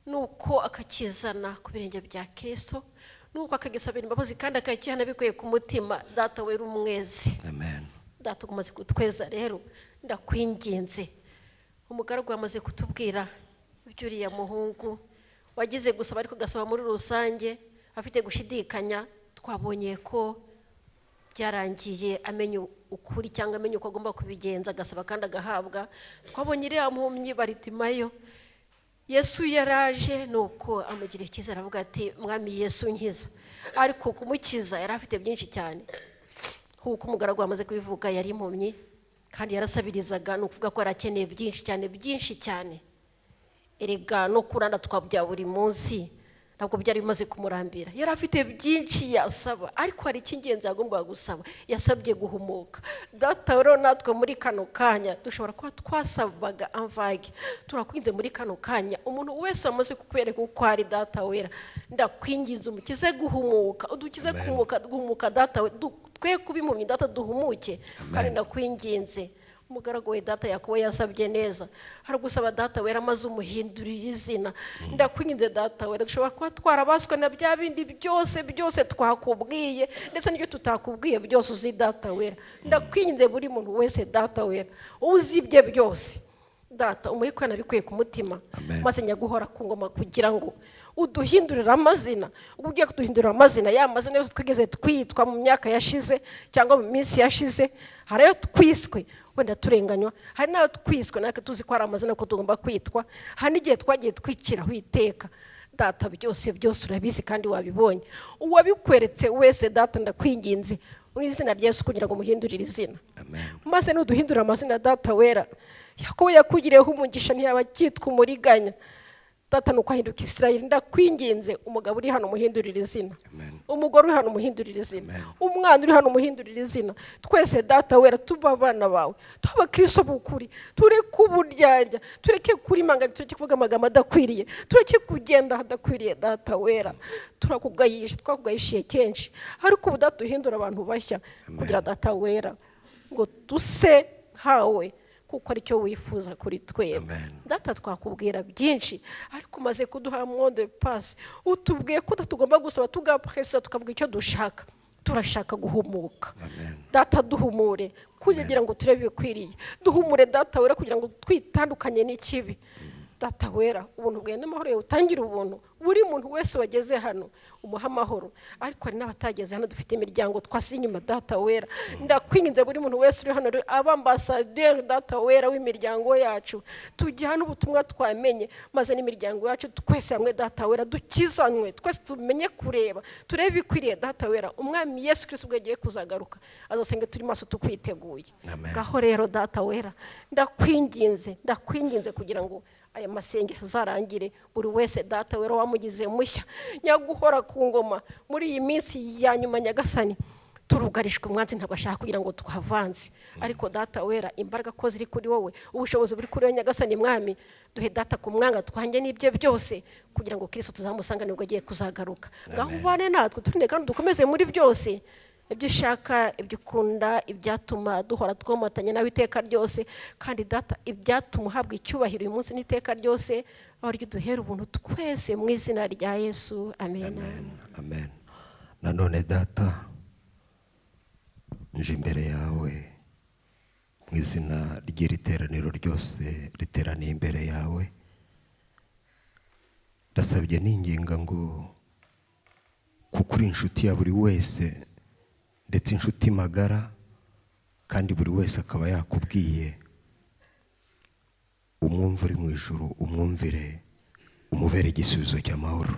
nuko akakizana ku birenge bya Kristo, nuko akagisabira imbabazi kandi akakihana bikuye ku mutima. Data wera umwezi. Amen. Data umaze kutweza rero, ndakwinginze, umugaragu wamaze kutubwira iby'uriya muhungu wagize gusaba ariko gasaba muri rusange afite gushidikanya. Twabonye ko byarangiye amenye ukuri cyangwa amenye uko agomba kubigenza, agasaba kandi agahabwa. Twabonye iriya mpumyi Baritimayo, Yesu yaraje nuko amugira icyizere avuga ati mwami Yesu nkiza. Ariko kumukiza yari afite byinshi cyane, kuko umugaragu wamaze kubivuga yari impumyi kandi yarasabirizaga, nukuvuga ko yarakeneye byinshi cyane. Erega no kuranda twabya buri munsi, ntabwo byari bimaze kumurambira, yari afite byinshi yasaba, ariko hari icy'ingenzi yagombaga gusaba, yasabye guhumuka. Data rero natwe muri kano kanya dushobora kuba twasabaga amvage, turakwinze muri kano kanya umuntu wese wamaze kukwereka uko ari Data wera, ndakwinginze umukize guhumuka, udukize guhumuka Data we, twe kuba impumyi Data duhumuke. Kandi ndakwinginze umugaragu we Data Yakobo yasabye neza, hari gusaba Data wera maze umuhindurira izina. Ndakwinginze Data wera, dushobora kuba twarabaswe na bya bindi byose twakubwiye, ndetse n'ibyo tutakubwiye byose uzi Data wera. Ndakwinginze buri muntu wese Data wera uzi ibye byose Data umuhe ko yanabikuye ku mutima, maze nyaguhora ku ngoma kugira ngo uduhindurira amazina. Ubwo ugiye kuduhindurira amazina, ya mazina yose twigeze twitwa mu myaka yashize cyangwa mu minsi yashize, hari ayo twiswe wenda turenganywa, hari n'ayo twiswe natwe tuzi ko ari amazina ko tugomba kwitwa, hari n'igihe twagiye twiciraho iteka. Data byose urabizi kandi wabibonye, uwabikweretse wese Data ndakwinginze mu izina rya Yesu kugira ngo umuhindurire izina. Maze nuduhindura amazina Data wera, Yakobo yakugireho umugisha ntiyaba cyitwa umuriganya. Data nuko ahinduka Isirayeli, ndakwinginze umugabo uri hano umuhindurire izina, umugore uri hano umuhindurire izina, umwana uri hano umuhindurire izina. Twese Data wera tuba abana bawe, tuba Kristo bukuri, tureke uburyarya, tureke kurimanga, tureke kuvuga amagambo adakwiriye, tureke kugenda hadakwiriye. Data wera twakugayishiye kenshi, ariko ubu Data uhindura abantu bashya kugira Data wera ngo duse hawe, kuko aricyo wifuza kuri twebwe. Data twakubwira byinshi, ariko umaze kuduha monde passe, utubwiye ko tugomba gusaba tugapresa, tukavuga icyo dushaka. Turashaka guhumuka. Data duhumure kugira ngo turebe ibikwiriye, duhumure Data wera kugira ngo twitandukanye n'ikibi. Data wera ubuntu bwawe n'amahoro yawe utangira ubuntu buri muntu wese wageze hano umuha amahoro, ariko hari n'abatageze hano dufite imiryango twasi inyuma. Data wera ndakwinginze buri muntu wese uri hano, abambasaderi Data wera w'imiryango yacu, tujyane ubutumwa twamenye, maze n'imiryango yacu twese hamwe Data wera dukizanwe, twese tumenye kureba, turebe ibikwiriye. Data wera umwami Yesu Kristo ubwo agiye kuzagaruka azasanga turi maso tukwiteguye. Gaho rero Data wera ndakwinginze kugira ngo aya masengesho azarangire, buri wese Data wera wamugize mushya, nyaguhora ku ngoma muri iyi minsi ya nyuma. Nyagasani turugarishwe umwanzi ntabwo ashaka kugira ngo tuhavanze, ariko Data wera imbaraga ko ziri kuri wowe, ubushobozi buri kuri wowe Nyagasani mwami, duhe Data ku mwanga twanjye n'ibyo byose kugira ngo Kristo tuzamusanga nibwo agiye kuzagaruka. Ngaho ubane natwe turinde kandi dukomeze muri byose, ibyo ushaka, ibyo ukunda, ibyatuma duhora twomatanya nawe iteka ryose. Kandi Data ibyatuma uhabwa icyubahiro uyu munsi n'iteka ryose, aho ryo duhera ubuntu twese mu izina rya Yesu. Amen. Nanone Data nje imbere yawe mu izina ry'iri teraniro ryose riteraniye imbere yawe, ndasabye n'inginga ngo kuko uri inshuti ya buri wese ndetse inshuti magara, kandi buri wese akaba yakubwiye, umwumva uri mu ijuru umwumvire, umubere igisubizo cy'amahoro.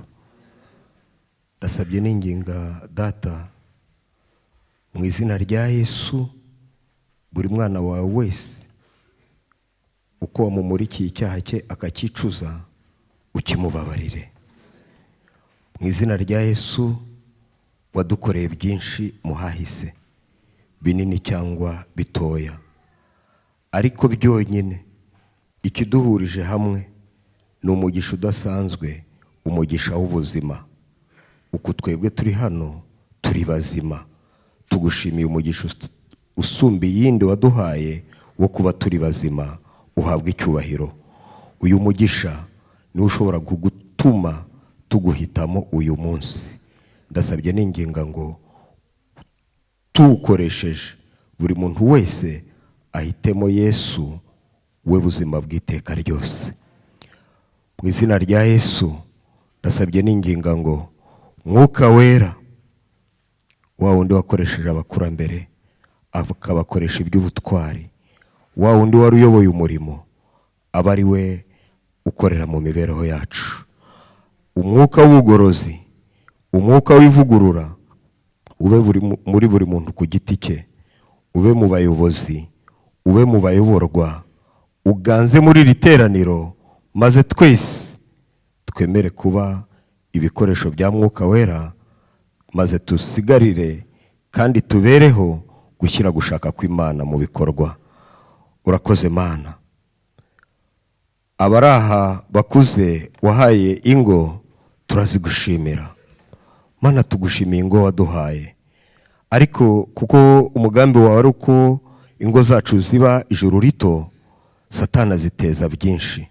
Ndasabye n'inginga Data mu izina rya Yesu, buri mwana wawe wese uko wamumurikiye icyaha cye akakicuza, ukimubabarire mu izina rya Yesu. Wadukoreye byinshi muhahise, binini cyangwa bitoya, ariko byonyine ikiduhurije hamwe ni umugisha udasanzwe, umugisha w'ubuzima. Uko twebwe turi hano turi bazima, tugushimiye umugisha usumba iyindi waduhaye wo kuba turi bazima. Uhabwa icyubahiro. Uyu mugisha niwo ushobora gutuma tuguhitamo uyu munsi. Ndasabye n'inginga ngo tuwukoresheje buri muntu wese ahitemo Yesu we buzima bw'iteka ryose. Mu izina rya Yesu ndasabye n'inginga ngo Mwuka wera wa wundi wakoresheje abakurambere akabakoresha iby'ubutwari, wa wundi wari uyoboye umurimo, aba ari we ukorera mu mibereho yacu. Umwuka w'ubugorozi, umwuka w'ivugurura ube muri buri muntu ku giti cye, ube mu bayobozi, ube mu bayoborwa, uganze muri iri teraniro, maze twese twemere kuba ibikoresho bya mwuka wera, maze tusigarire kandi tubereho gushyira gushaka kw'Imana mu bikorwa. Urakoze Mana. Abari aha bakuze wahaye ingo, turazigushimira Mana. Tugushimiye ingo waduhaye, ariko kuko umugambi wawe ari uko ingo zacu ziba ijuru rito, Satana ziteza byinshi,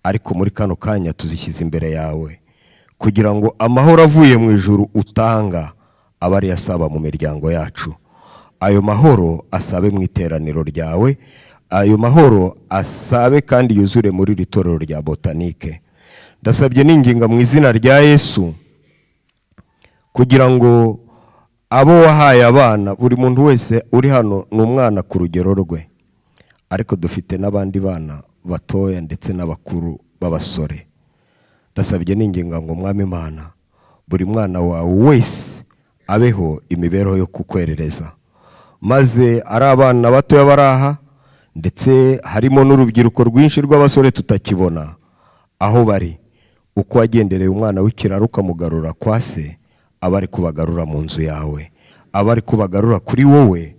ariko muri kano kanya tuzishyize imbere yawe kugira ngo amahoro avuye mu ijuru utanga abe ari asaba mu miryango yacu. Ayo mahoro asabe mu iteraniro ryawe, ayo mahoro asabe kandi yuzure muri iri torero rya Botanike. Ndasabye n'inginga mu izina rya Yesu kugira ngo abo wahaye abana, buri muntu wese uri hano ni umwana ku rugero rwe, ariko dufite n'abandi bana batoya ndetse n'abakuru b'abasore. Ndasabye n'inginga ngo Mwami Imana, buri mwana wawe wese abeho imibereho yo kukwerereza, maze ari abana batoya baraha ndetse harimo n'urubyiruko rwinshi rw'abasore tutakibona aho bari, uko wagendereye umwana w'ikiraro ukamugarura kwa se, abari kubagarura mu nzu yawe, abari kubagarura kuri wowe,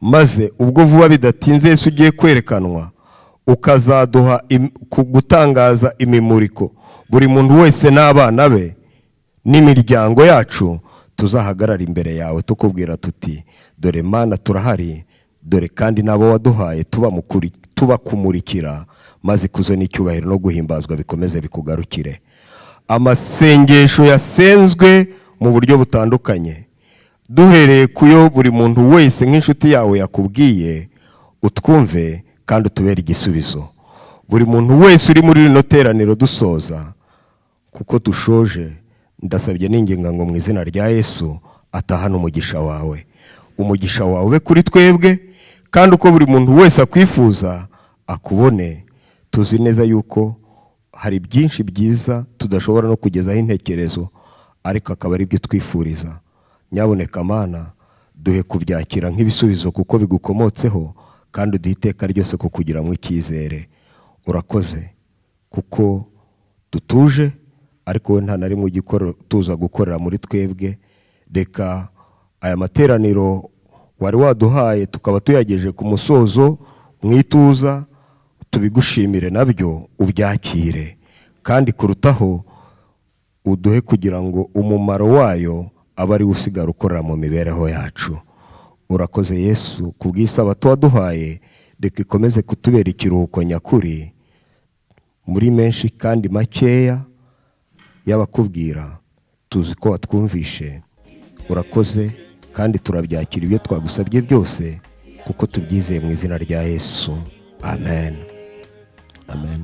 maze ubwo vuba bidatinze Yesu ugiye kwerekanwa, ukazaduha gutangaza imimuriko, buri muntu wese n'abana be n'imiryango yacu tuzahagarara imbere yawe tukubwira tuti, dore Mana turahari, dore kandi n'abo waduhaye tubakumurikira, maze ikuzo n'icyubahiro no guhimbazwa bikomeze bikugarukire. Amasengesho yasenzwe mu buryo butandukanye, duhereye kuyo buri muntu wese nk'inshuti yawe yakubwiye, utwumve kandi utubere igisubizo. Buri muntu wese uri muri rino teraniro dusoza, kuko dushoje, ndasabye n'inginga ngo mu izina rya Yesu atahana umugisha wawe. Umugisha wawe ube kuri twebwe, kandi uko buri muntu wese akwifuza akubone. Tuzi neza yuko hari byinshi byiza tudashobora no kugezaho intekerezo, ariko akaba ari byo twifuriza. Nyaboneka Mana, duhe kubyakira nk'ibisubizo kuko bigukomotseho, kandi uduhe iteka ryose kukugira mu icyizere. Urakoze kuko dutuje, ariko we nta na rimwe tuza gukorera muri twebwe. Reka aya materaniro wari waduhaye tukaba tuyageje ku musozo mu ituza, tubigushimire nabyo ubyakire, kandi kurutaho uduhe kugira ngo umumaro wayo abe ari usigara ukorera mu mibereho yacu. Urakoze Yesu kubw'isabato waduhaye, reka ikomeze kutubera ikiruhuko nyakuri muri menshi kandi makeya y'abakubwira. Tuzi ko watwumvishe, urakoze, kandi turabyakira ibyo twagusabye byose kuko tubyizeye mu izina rya Yesu. Amen. Amen.